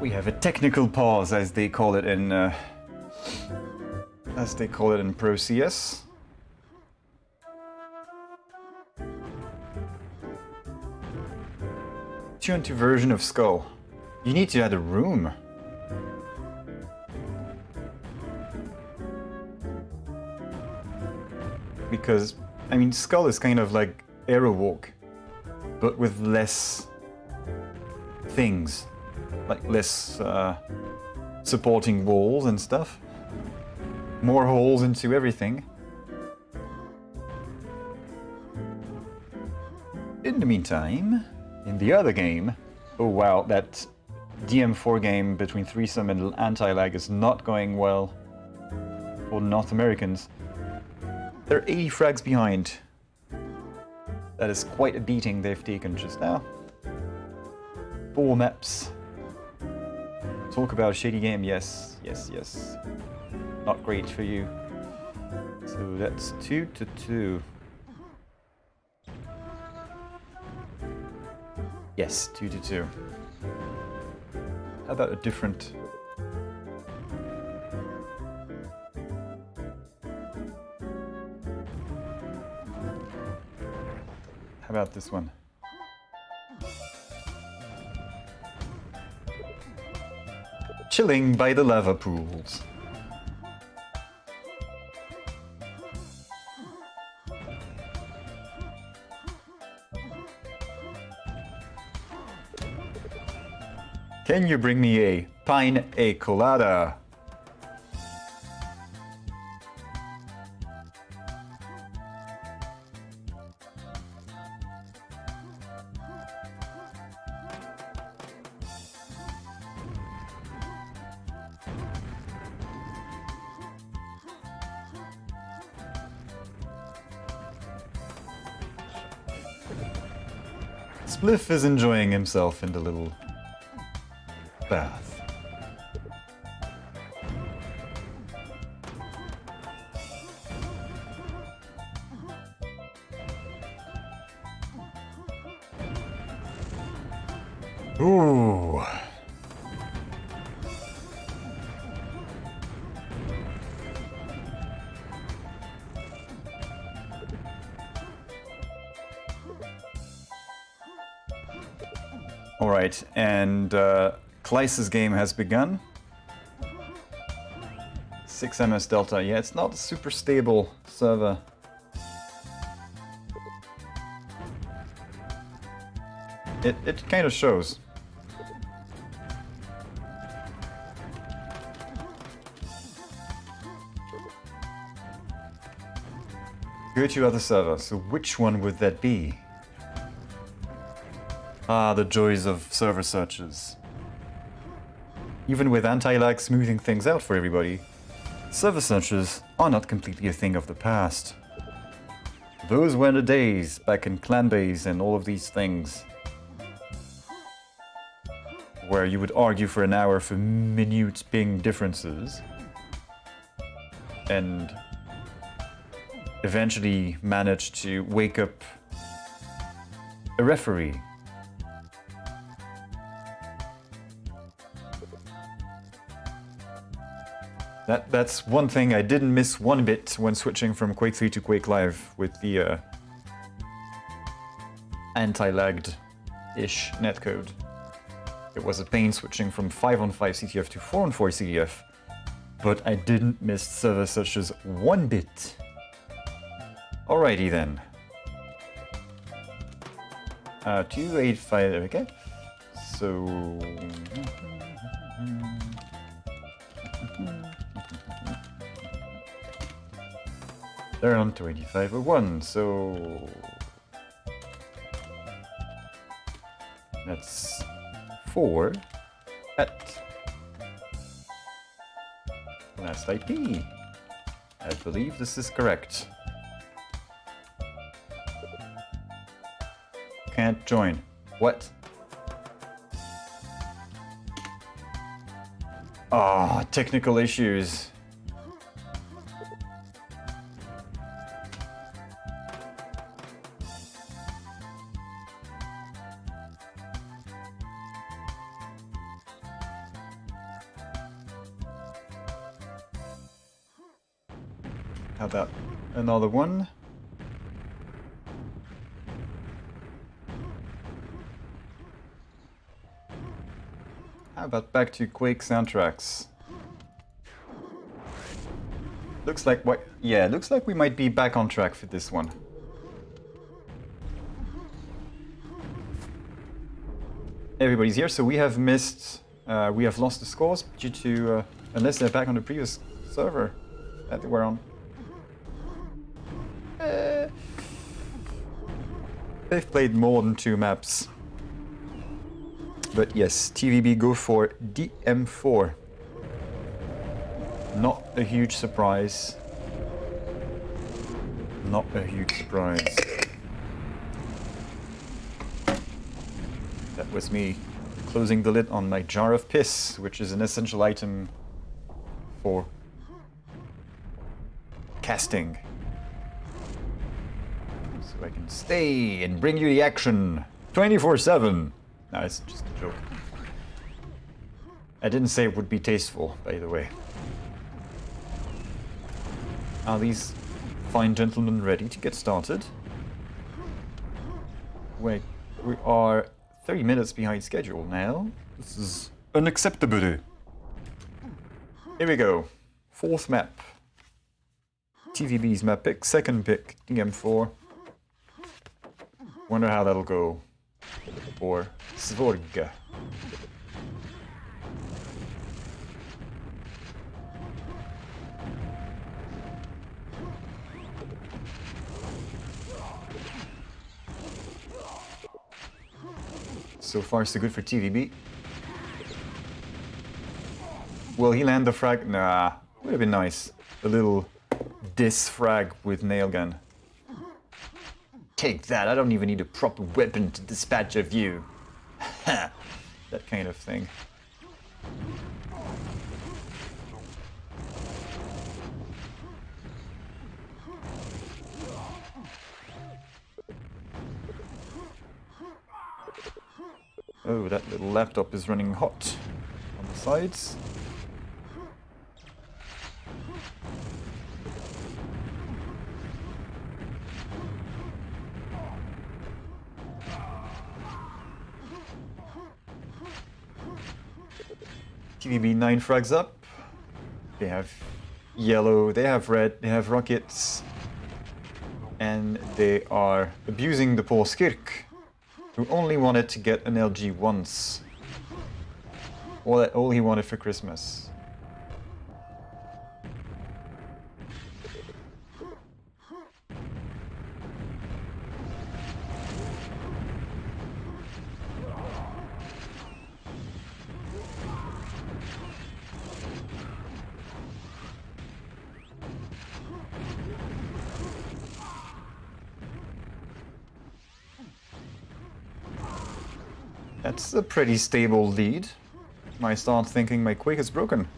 We have a technical pause, as they call it in Pro CS. 2-on-2 version of Skull. You need to add a room. Because, I mean, Skull is kind of like Aerowalk, but with less things. like less supporting walls and stuff. More holes into everything. In the meantime, in the other game, oh wow, that DM4 game between Threesome and Anti-Lag is not going well for North Americans. They're 80 frags behind. That is quite a beating they've taken just now. 4 maps. Talk about a shitty game, yes, yes, yes. Not great for you. So that's 2-2. Yes, 2-2. How about a different... How about this one? Chilling by the lava pools. Can you bring me a pine colada? Spliff is enjoying himself in the little bath. Ooh. All right, and Kleiss's game has begun. 6 MS Delta. Yeah, it's not a super stable server. It kind of shows. Go to other server. So which one would that be? Ah, the joys of server searches. Even with anti-lag smoothing things out for everybody, server searches are not completely a thing of the past. Those were the days back in Clanbase and all of these things, where you would argue for an hour for minute ping differences, and eventually manage to wake up a referee. That's one thing I didn't miss one bit when switching from Quake 3 to Quake Live with the anti-lagged-ish netcode. It was a pain switching from 5-on-5 CTF to 4-on-4 CTF, but I didn't miss servers such as one bit. Alrighty then. 285, okay. So... They're on 2501, so... That's 4 at last IP. I believe this is correct. Can't join. What? Ah, technical issues. How about another one? How about back to Quake soundtracks? Looks like looks like we might be back on track for this one. Everybody's here, so we have missed We have lost the scores due to, unless they're back on the previous server that they were on. They've played more than 2 maps. But yes, TvB go for DM4. Not a huge surprise. Not a huge surprise. That was me closing the lid on my jar of piss, which is an essential item for casting. So I can stay and bring you the action 24/7. No, it's just a joke. I didn't say it would be tasteful, by the way. Are these fine gentlemen ready to get started? Wait, we are 30 minutes behind schedule now. This is unacceptable. Here we go. 4th map. TvB's map pick. 2nd pick, DM4. Wonder how that'll go for Svorge. So far, so good for TvB. Will he land the frag? Nah, would have been nice. A little diss frag with nail gun. Take that, I don't even need a proper weapon to dispatch of you. That kind of thing. Oh, that little laptop is running hot on the sides. TvB 9 frags up. They have yellow, they have red, they have rockets. And they are abusing the poor Skirk, who only wanted to get an LG once. All he wanted for Christmas. That's a pretty stable lead. I start thinking my Quake is broken.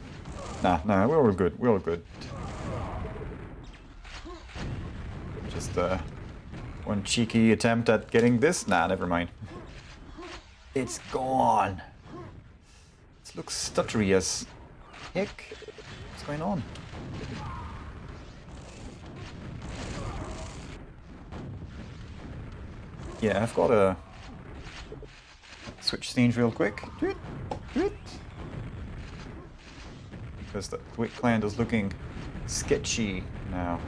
Nah, we're all good, we're all good. Just one cheeky attempt at getting this. Nah, never mind. It's gone. This looks stuttery as heck. What's going on? Yeah, I've got a switch scenes real quick. Because the Quake clan is looking sketchy now.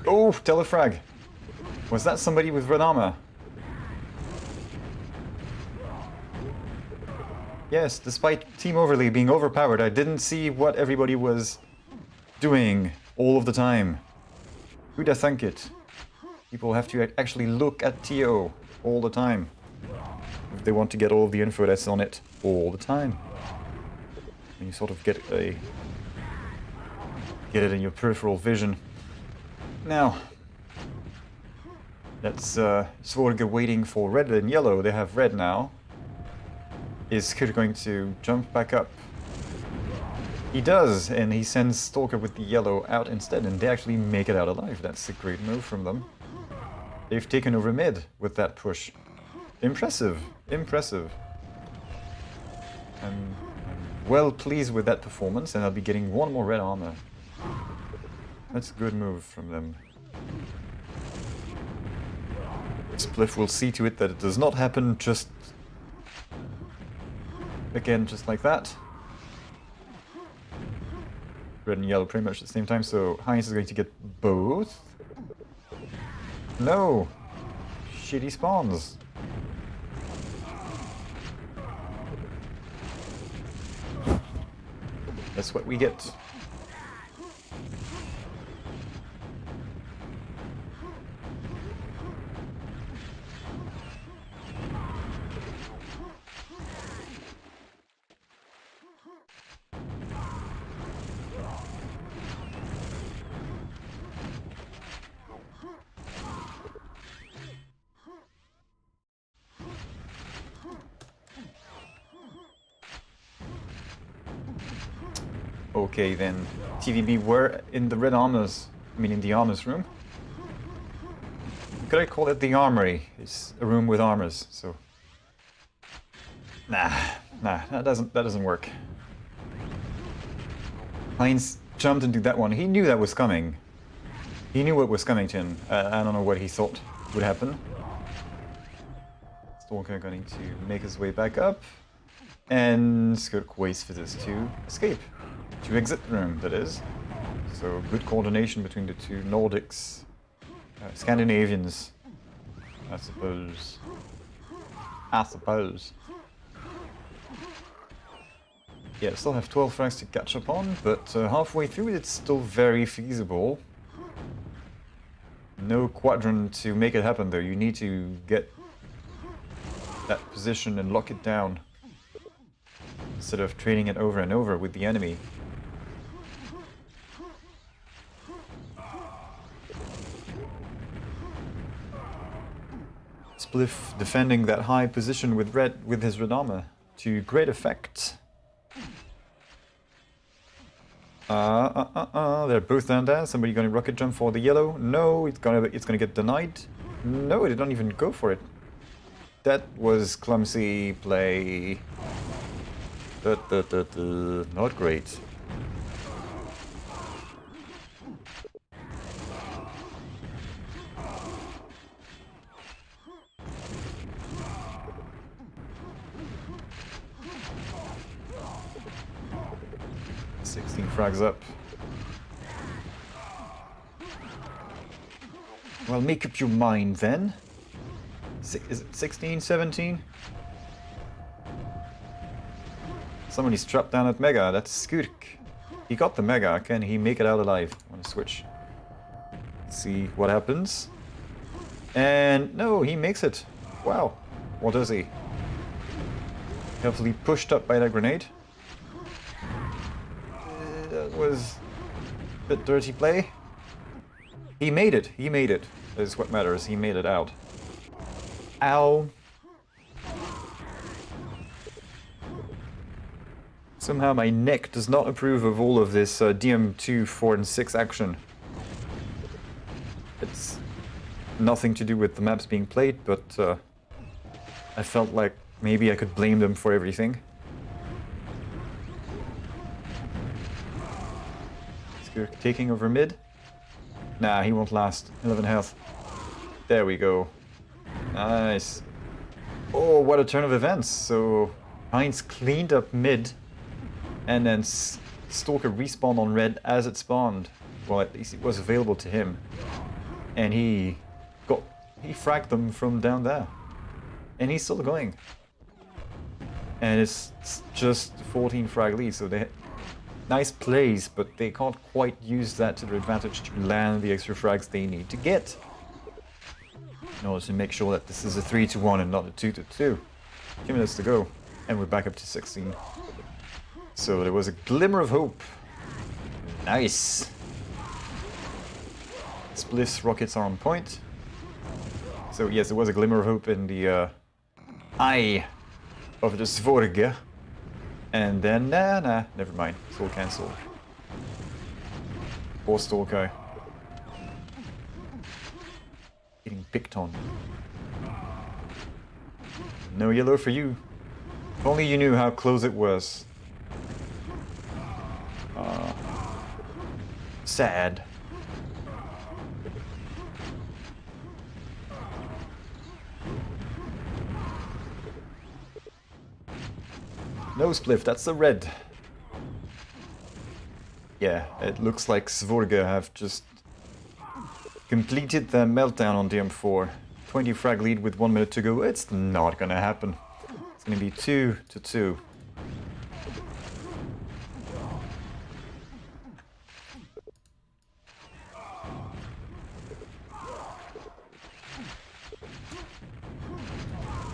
Oh, telefrag. Was that somebody with red armor? Yes, despite Team Overlay being overpowered, I didn't see what everybody was doing all of the time. Who'd have thunk it? People have to actually look at TO all the time if they want to get all of the info that's on it all the time. And you sort of get it in your peripheral vision. Now, that's Svorge waiting for red and yellow. They have red now. Is Kir going to jump back up? He does, and he sends Stalker with the yellow out instead, and they actually make it out alive. That's a great move from them. They've taken over mid with that push. Impressive, impressive. I'm well pleased with that performance, and I'll be getting one more red armor. That's a good move from them. Spliff will see to it that it does not happen just Again, just like that. Red and yellow pretty much at the same time, so Heinz is going to get both. No! Shitty spawns. That's what we get. Okay then, TvB were in the red armors, I mean in the armors room. Could I call it the armory? It's a room with armors, so... Nah, that doesn't work. Heinz jumped into that one, he knew that was coming. He knew what was coming to him, I don't know what he thought would happen. Stalker going to make his way back up, and Svorge waits for this to escape. To exit the room, that is. So good coordination between the two Nordics, Scandinavians, I suppose. Yeah, still have 12 frags to catch up on, but halfway through it's still very feasible. No quadrant to make it happen though, you need to get that position and lock it down instead of trading it over and over with the enemy. Spliff defending that high position with his red armor to great effect. They're both down there. Somebody gonna rocket jump for the yellow? No, it's gonna get denied. No, they don't even go for it. That was clumsy play. Not great. Frags up. Well, make up your mind then. Is it 16, 17? Somebody's trapped down at Mega. That's Svorge. He got the Mega. Can he make it out alive? I want to switch. See what happens. And no, he makes it. Wow. What does he? Heavily pushed up by that grenade. That was a bit dirty play. He made it. He made it. That is what matters. He made it out. Ow. Somehow my neck does not approve of all of this DM2, 4 and 6 action. It's nothing to do with the maps being played, but I felt like maybe I could blame them for everything. Svorge taking over mid. Nah, he won't last. 11 health. There we go. Nice. Oh, what a turn of events. So Heinz cleaned up mid, and then Stalker respawned on red as it spawned. Well, at least it was available to him. And he fragged them from down there. And he's still going. And it's just 14 frag lead, so they nice plays, but they can't quite use that to their advantage to land the extra frags they need to get. In order to make sure that this is a 3-1 and not a 2-2. 2 minutes to go, and we're back up to 16. So there was a glimmer of hope. Nice. Spliff's rockets are on point. So yes, there was a glimmer of hope in the eye of the Svorge. And then, nah, never mind. It's all cancelled. Poor Stalker. Getting picked on. No yellow for you. If only you knew how close it was. Sad. No spliff, that's the red. Yeah, it looks like Svorge have just completed their meltdown on DM4. 20 frag lead with 1 minute to go. It's not gonna happen. It's gonna be 2-2.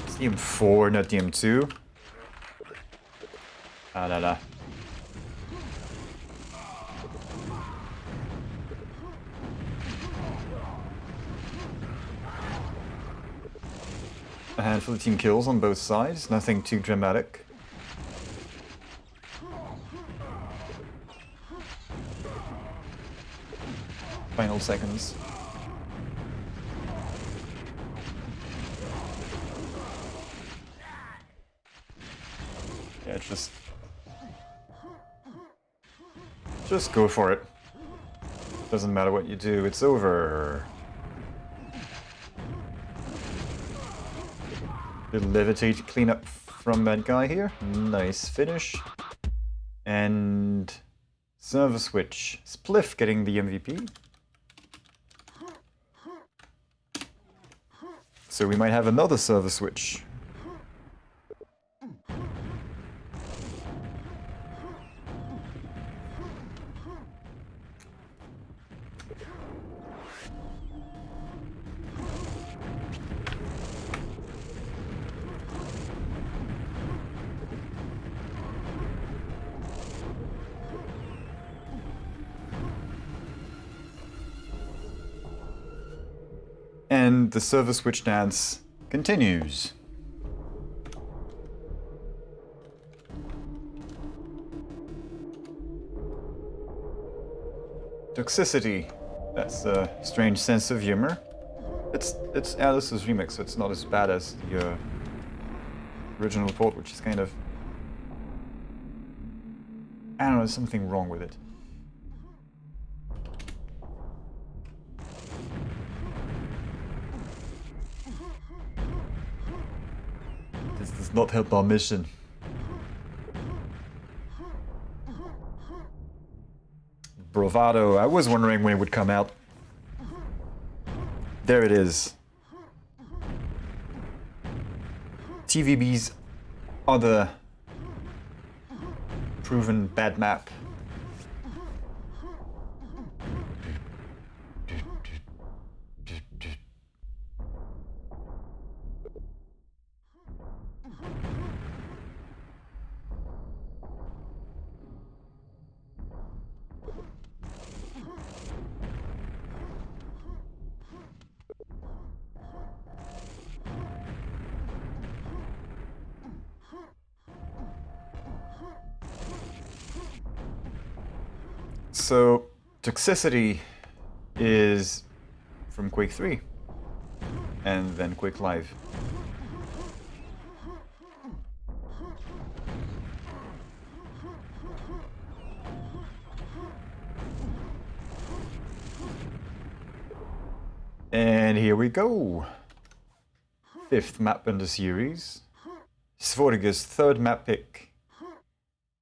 It's DM4, not DM2. Ah la la. A handful of team kills on both sides, nothing too dramatic. Final seconds. Yeah, just go for it. Doesn't matter what you do, it's over. Little levitate cleanup from that guy here. Nice finish. And server switch. Spliff getting the MVP. So we might have another server switch. And the server switch dance continues. Toxicity. That's a strange sense of humor. It's Alice's remix, so it's not as bad as the original port, which is kind of... I don't know, there's something wrong with it. This does not help our mission. Bravado. I was wondering when it would come out. There it is. TvB's other proven bad map. So, Toxicity is from Quake 3, and then Quake Live. And here we go. 5th map in the series. Svorge's 3rd map pick.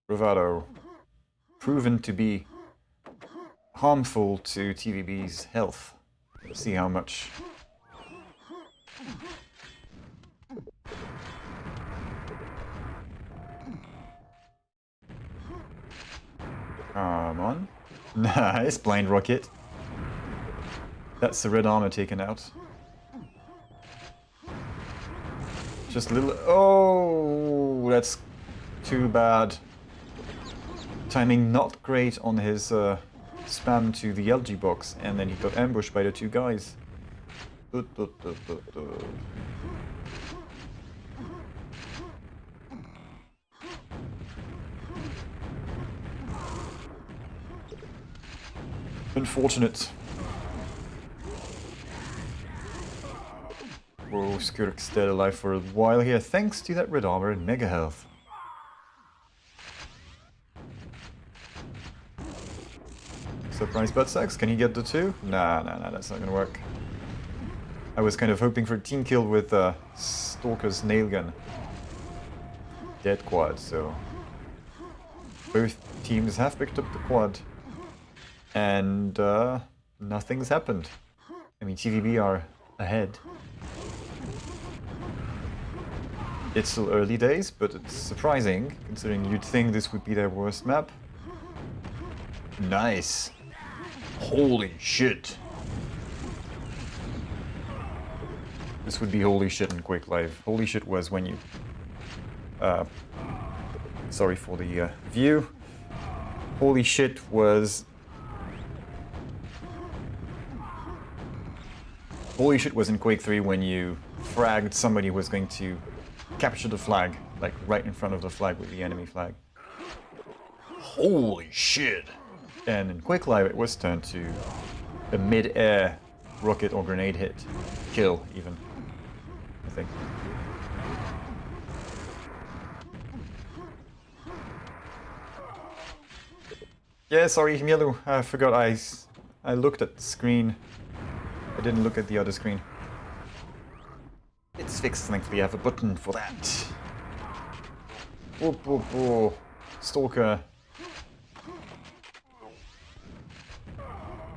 Bravado. Proven to be harmful to TvB's health. Let's see how much. Come on. Nice, blind rocket. That's the red armor taken out. Just a little... Oh, that's too bad. Timing not great on his spam to the LG box, and then he got ambushed by the 2 guys. Unfortunate. Whoa, Skurk's dead alive for a while here, thanks to that red armor and mega health. Surprise butt sex, can he get the 2? Nah, that's not gonna work. I was kind of hoping for a team kill with Stalker's nail gun. Dead quad, so Both teams have picked up the quad. And nothing's happened. I mean, TvB are ahead. It's still early days, but it's surprising, considering you'd think this would be their worst map. Nice. Holy shit. This would be holy shit in Quake Live. Holy shit was when you... sorry for the view. Holy shit was... Holy shit was in Quake 3 when you fragged somebody who was going to capture the flag, like right in front of the flag with the enemy flag. Holy shit! And in Quake Live it was turned to a mid-air rocket or grenade hit. Kill, even. I think. Yeah, sorry, Mielu. I forgot I looked at the screen. I didn't look at the other screen. It's fixed, thankfully I have a button for that. Oh, oh, oh. Stalker.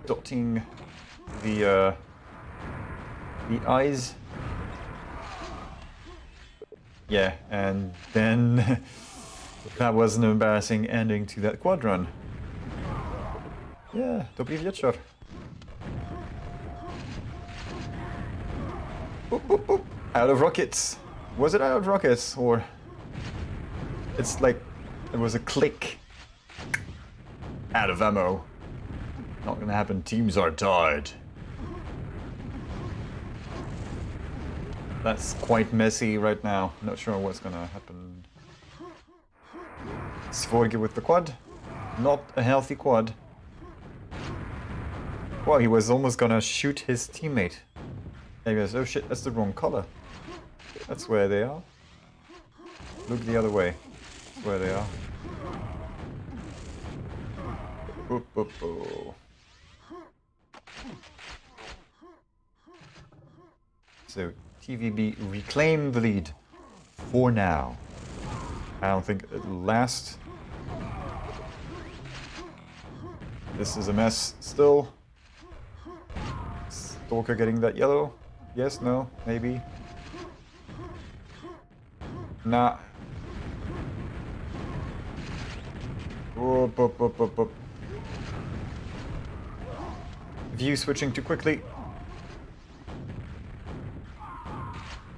Dotting the eyes. Yeah, and then that was an embarrassing ending to that quad run. Yeah, dobry wieczór. Boop, boop, boop. Out of rockets. Was it out of rockets, or it's like it was a click. Out of ammo. Not gonna happen. Teams are tied. That's quite messy right now. Not sure what's gonna happen. Svorge with the quad. Not a healthy quad. Wow, he was almost gonna shoot his teammate. And he goes, oh shit, that's the wrong color. That's where they are. Look the other way. That's where they are. Boop, boop, boop. So, TvB reclaim the lead. For now. I don't think it'll last. This is a mess still. Stalker getting that yellow? Yes, no, maybe. Nah. Whoop, whoop, whoop, whoop, whoop. View switching too quickly.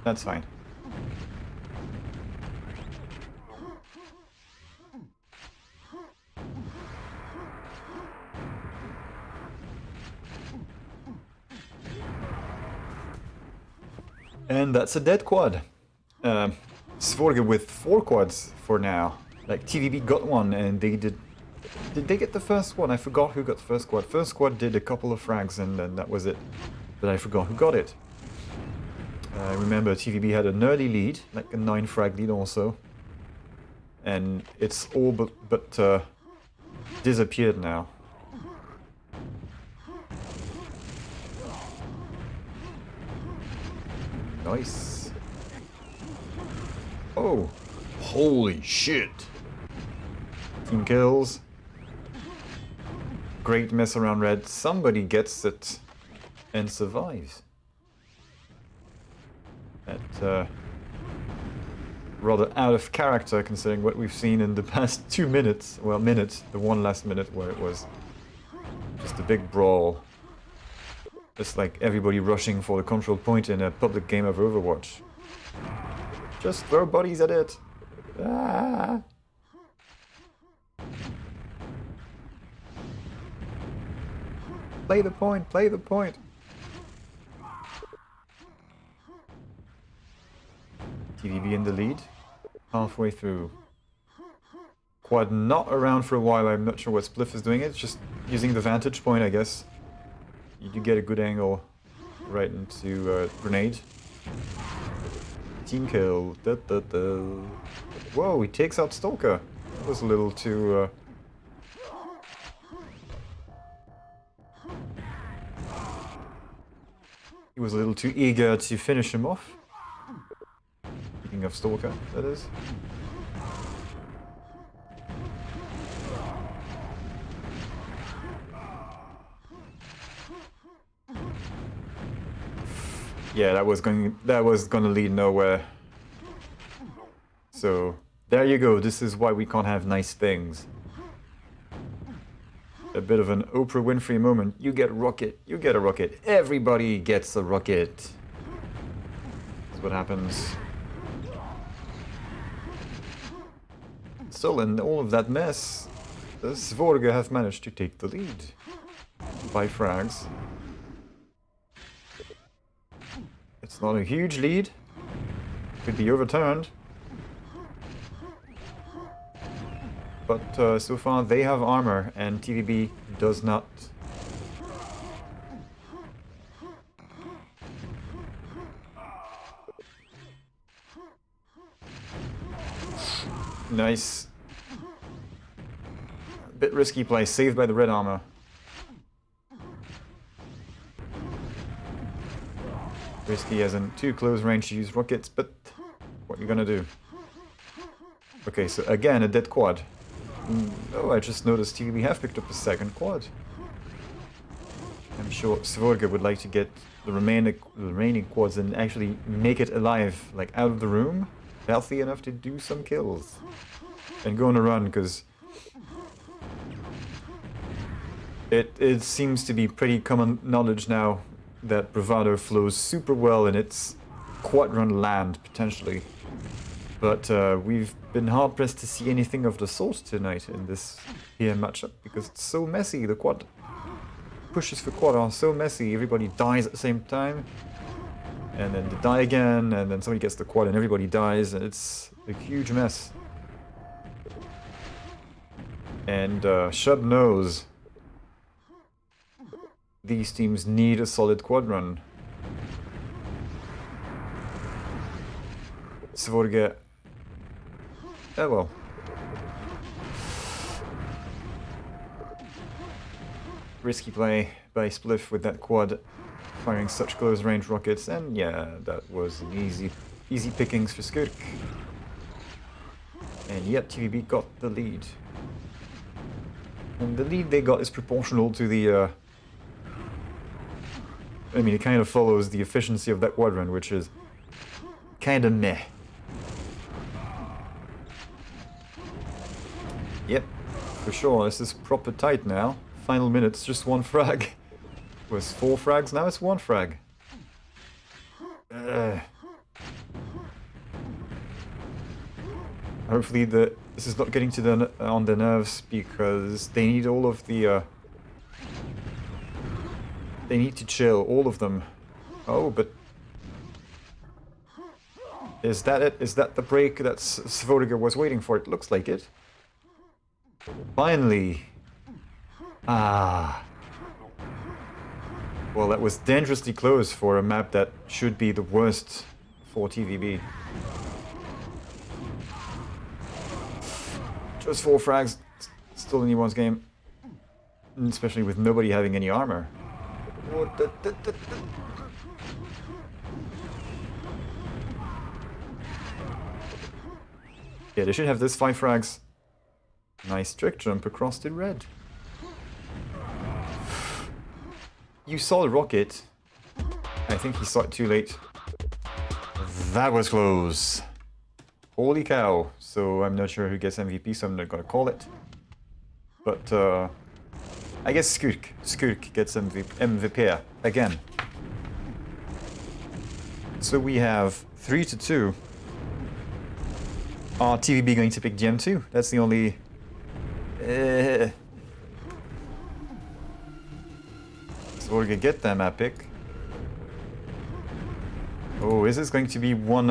That's fine. And that's a dead quad. Svorge with 4 quads for now. Like, TvB got one and they did... Did they get the first one? I forgot who got the first quad. First squad did a couple of frags and then that was it. But I forgot who got it. I remember TvB had an early lead, like a 9 frag lead also. And it's all but disappeared now. Nice. Oh, holy shit. Team kills. Great mess around red. Somebody gets it and survives. That rather out of character considering what we've seen in the past 2 minutes. Well, minute. The one last minute where it was just a big brawl. It's like everybody rushing for the control point in a public game of Overwatch. Just throw bodies at it. Ah. Play the point, play the point. TvB in the lead. Halfway through. Quad not around for a while, I'm not sure what Spliff is doing. It's just using the vantage point, I guess. You do get a good angle right into grenade. Team kill. Da, da, da. Whoa, he takes out Stalker. That was a little too... He was a little too eager to finish him off. Speaking of Stalker, that is. Yeah, that was gonna lead nowhere. So there you go. This is why we can't have nice things. A bit of an Oprah Winfrey moment. You get a rocket. You get a rocket. Everybody gets a rocket. That's what happens. Still, in all of that mess, the Svorge have managed to take the lead. By frags. It's not a huge lead. Could be overturned. But so far they have armor and TvB does not. Nice. A bit risky play, saved by the red armor. Risky as in too close range to use rockets, but what are you gonna do? Okay, so again a dead quad. Oh, I just noticed TvB have picked up a second quad. I'm sure Svorge would like to get the remaining quads and actually make it alive, like out of the room, healthy enough to do some kills. And go on a run, because it seems to be pretty common knowledge now that Bravado flows super well in its quad-run land, potentially. But we've been hard-pressed to see anything of the sort tonight in this here matchup, because it's so messy. The quad pushes for quad are so messy. Everybody dies at the same time, and then they die again, and then somebody gets the quad and everybody dies, and it's a huge mess. And Shub knows these teams need a solid quad run. Svorge. Oh well. Risky play by Spliff with that quad, firing such close range rockets, and yeah, that was an easy pickings for Skirk. And yet TvB got the lead. And the lead they got is proportional to the I mean, it kind of follows the efficiency of that quad run, which is kind of meh. Yep, for sure, this is proper tight now. Final minutes, just one frag. It was 4 frags, now it's 1 frag. Hopefully this is not getting to on their nerves, because they need all of the... they need to chill, all of them. Oh, but... is that it? Is that the break that Svorge was waiting for? It looks like it. Finally. Ah. Well, that was dangerously close for a map that should be the worst for TvB. Just 4 frags, still anyone's game. Especially with nobody having any armor. Yeah, they should have this 5 frags. Nice trick jump across the red. You saw the rocket. I think he saw it too late. That was close. Holy cow. So I'm not sure who gets MVP, so I'm not gonna call it. But I guess Skirk gets MVP again. So we have 3-2. Are TvB going to pick GM2? That's the only... Svorge get them epic. Oh, is this going to be one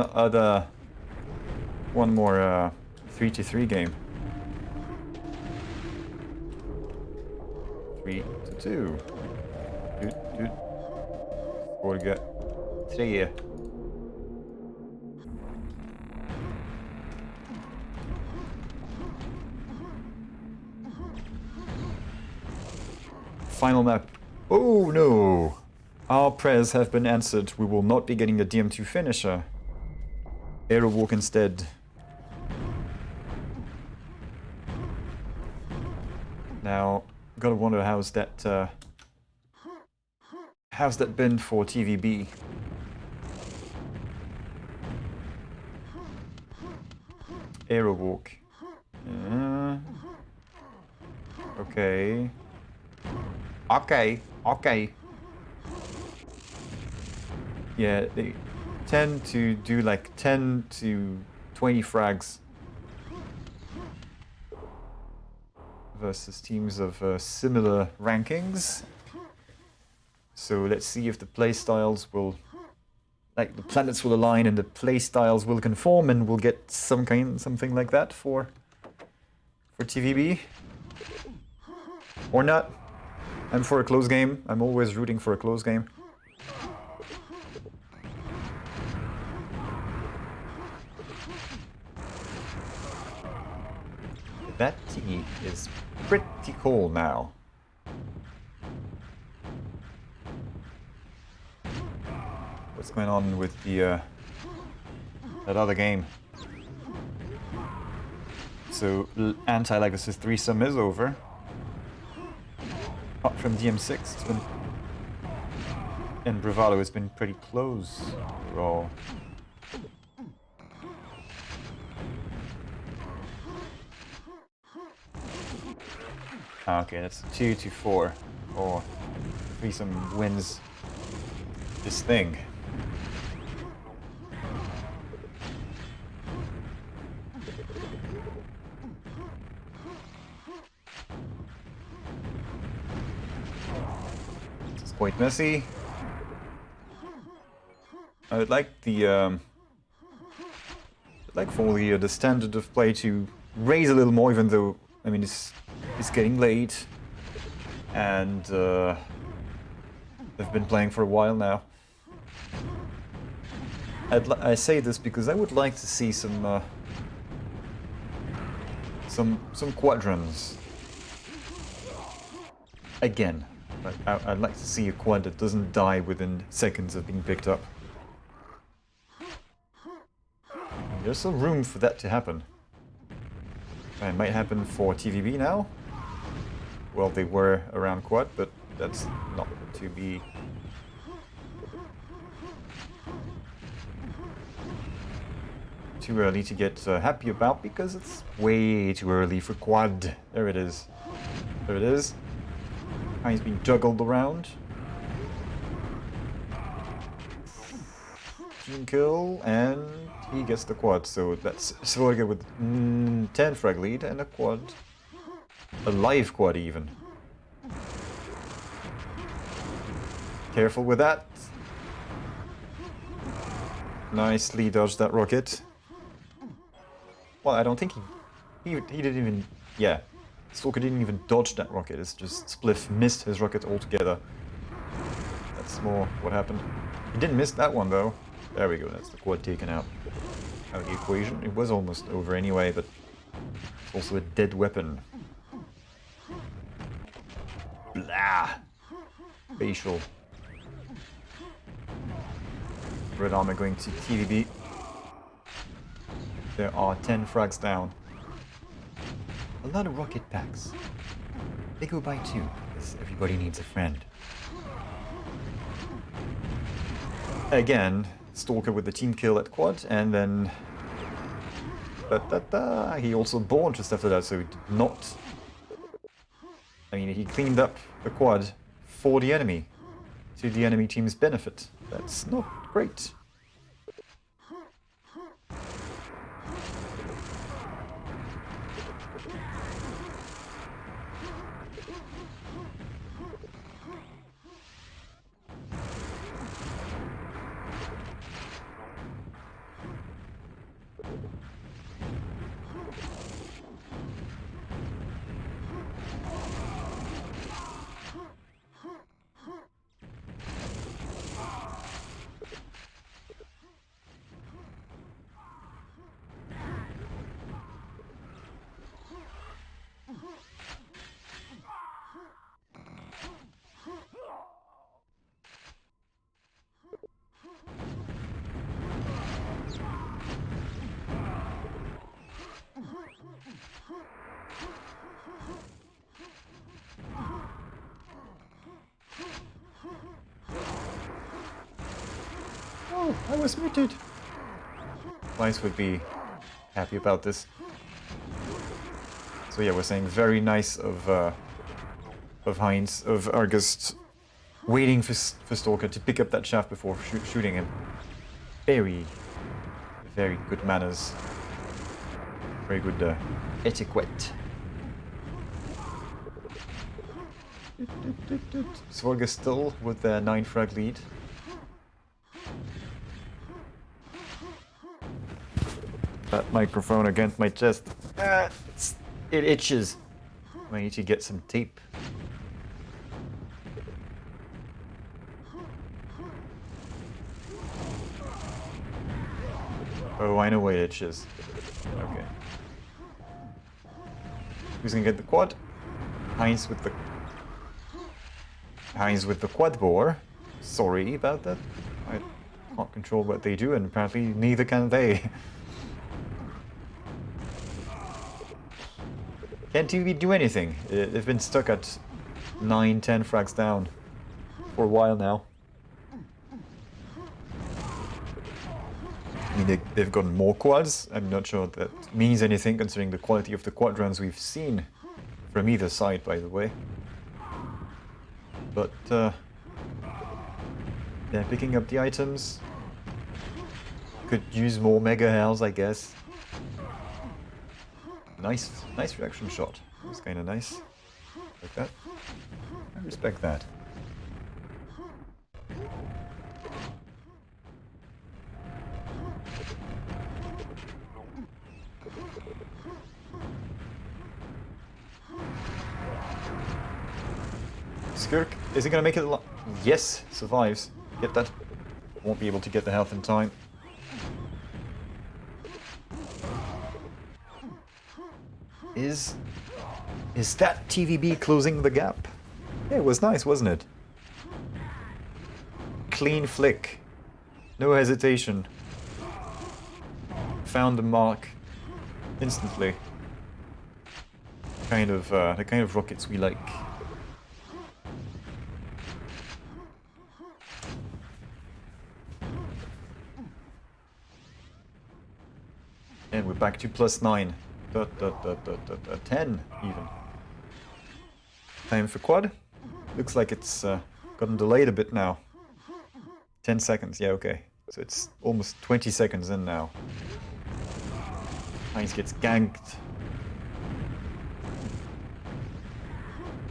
more 3-3 game? 3-2. Good. Svorge 3. Final map. Oh no! Our prayers have been answered. We will not be getting the DM2 finisher. Aero walk instead. Now, gotta wonder how's that been for TvB? Aerowalk. Okay. Okay. Yeah, they tend to do like 10 to 20 frags versus teams of similar rankings. So let's see if the playstyles will, like the planets will align and the playstyles will conform, and we'll get something like that for TvB. Or not. I'm for a close game. I'm always rooting for a close game. That tea is pretty cool now. What's going on with the that other game? So anti-Legacy's threesome is over. Apart from DM6, it's been, and Bravado has been pretty close overall. Okay, that's 2-4. Or threesome wins this thing. It's quite messy. I would like the for the standard of play to raise a little more, even though I mean it's getting late, and they've been playing for a while now. I say this because I would like to see some quadrants again. I'd like to see a quad that doesn't die within seconds of being picked up. There's some room for that to happen. It might happen for TvB now. Well, they were around quad, but that's not to be. Too early to get happy about, because it's way too early for quad. There it is. There it is. He's being juggled around. Team kill, and he gets the quad. So that's Svorge with 10 frag lead and a quad. A live quad even. Careful with that. Nicely dodged that rocket. Well, I don't think he didn't even, yeah, Stalker didn't even dodge that rocket. It's just Spliff missed his rocket altogether. That's more what happened. He didn't miss that one though. There we go, that's the quad taken out of the equation. It was almost over anyway, but it's also a dead weapon. Blah! Facial. Red armor going to TvB. There are 10 frags down. A lot of rocket packs. They go by 2, because everybody needs a friend. Again, Stalker with the team kill at quad, and then... he also bought just after that, so he did not... I mean, he cleaned up the quad for the enemy, to the enemy team's benefit. That's not great. Oh, I was muted. Nice would be happy about this. So yeah, we're saying very nice of Heinz, of Argus, waiting for Stalker to pick up that shaft before shooting him. Very, very good manners. Very good etiquette. Svorge still with their 9 frag lead. That microphone against my chest. It itches. I need to get some tape. Oh, I know why it itches. Okay. Who's gonna get the quad? Heinz with the quad bore. Sorry about that. I can't control what they do, and apparently neither can they. Can't TvB do anything? They've been stuck at 9-10 frags down for a while now. I mean, they've gotten more quads. I'm not sure that means anything considering the quality of the quad runs we've seen from either side, by the way. But they're picking up the items. Could use more mega hells, I guess. Nice reaction shot. It was kind of nice. Like that. I respect that. Skirk, is he gonna make it alive? Yes, survives. Get that. Won't be able to get the health in time. Is that TvB closing the gap? Yeah, it was nice, wasn't it? Clean flick. No hesitation. Found the mark instantly. The kind of rockets we like. And we're back to +9. 10 even. Time for quad. Looks like it's gotten delayed a bit now. 10 seconds, yeah, okay. So it's almost 20 seconds in now. Heinz gets ganked.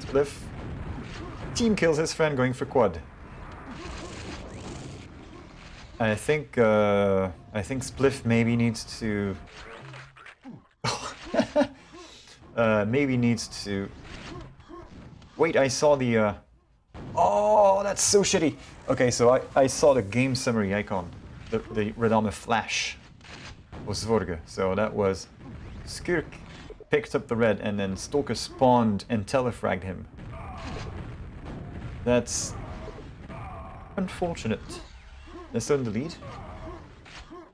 Spliff. Team kills his friend going for quad. I think Spliff maybe needs to wait, I saw the oh, that's so shitty. Okay, so I saw the game summary icon, the red armor flash was Svorge. So that was Skirk picked up the red and then Stalker spawned and telefragged him. That's unfortunate. They're still in the lead.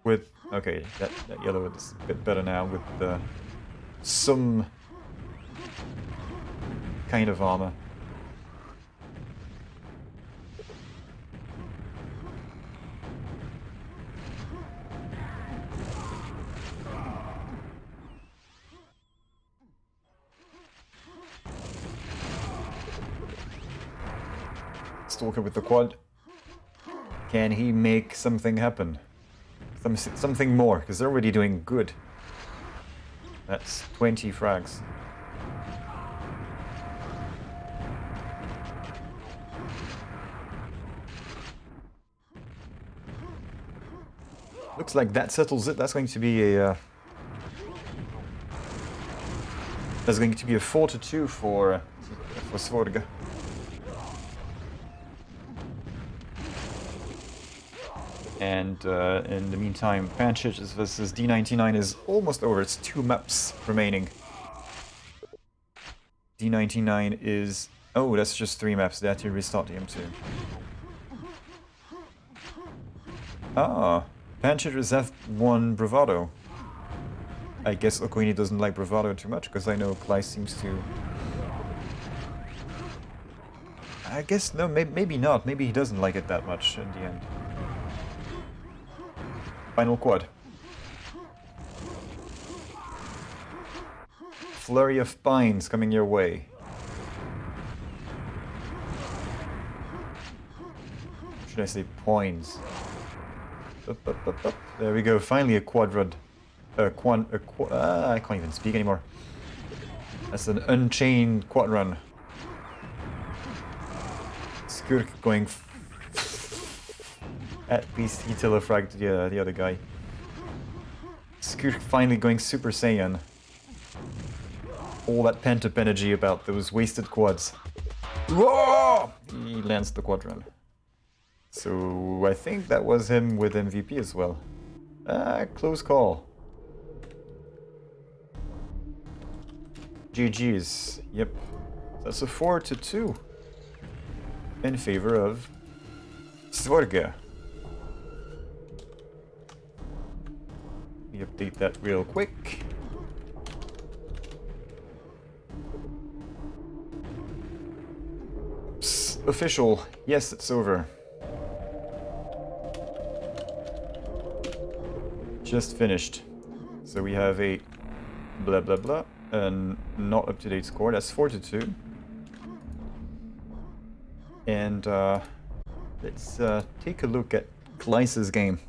With okay, that yellow is a bit better now with some kind of armor. Stalker with the quad. Can he make something happen? Something more, because they're already doing good. That's 20 frags. Looks like that settles it. That's going to be a 4-2 for Svorge. And in the meantime, Panchich versus D99 is almost over. It's 2 maps remaining. D99 is... Oh, that's just 3 maps. They had to restart the M2. Ah, Panchich is F1 Bravado. I guess Okoini doesn't like Bravado too much, because I know Klei seems to... I guess, no, maybe not. Maybe he doesn't like it that much in the end. Final quad. flurry of pines coming your way. Should I say points? Up, up, up, up. There we go. Finally a quadrad. I can't even speak anymore. That's an unchained quadrun. Skurk going... At least he telefragged the other guy. Skurk finally going Super Saiyan. All that pent-up energy about those wasted quads. Whoa! He lands the quadrun. So I think that was him with MVP as well. Close call. GG's. Yep. That's a 4-2 in favor of Svorge. Let me update that real quick. Psst, official. Yes, it's over. Just finished. So we have a blah blah blah and not up to date score. That's 4-2. And let's take a look at Gleiss's game.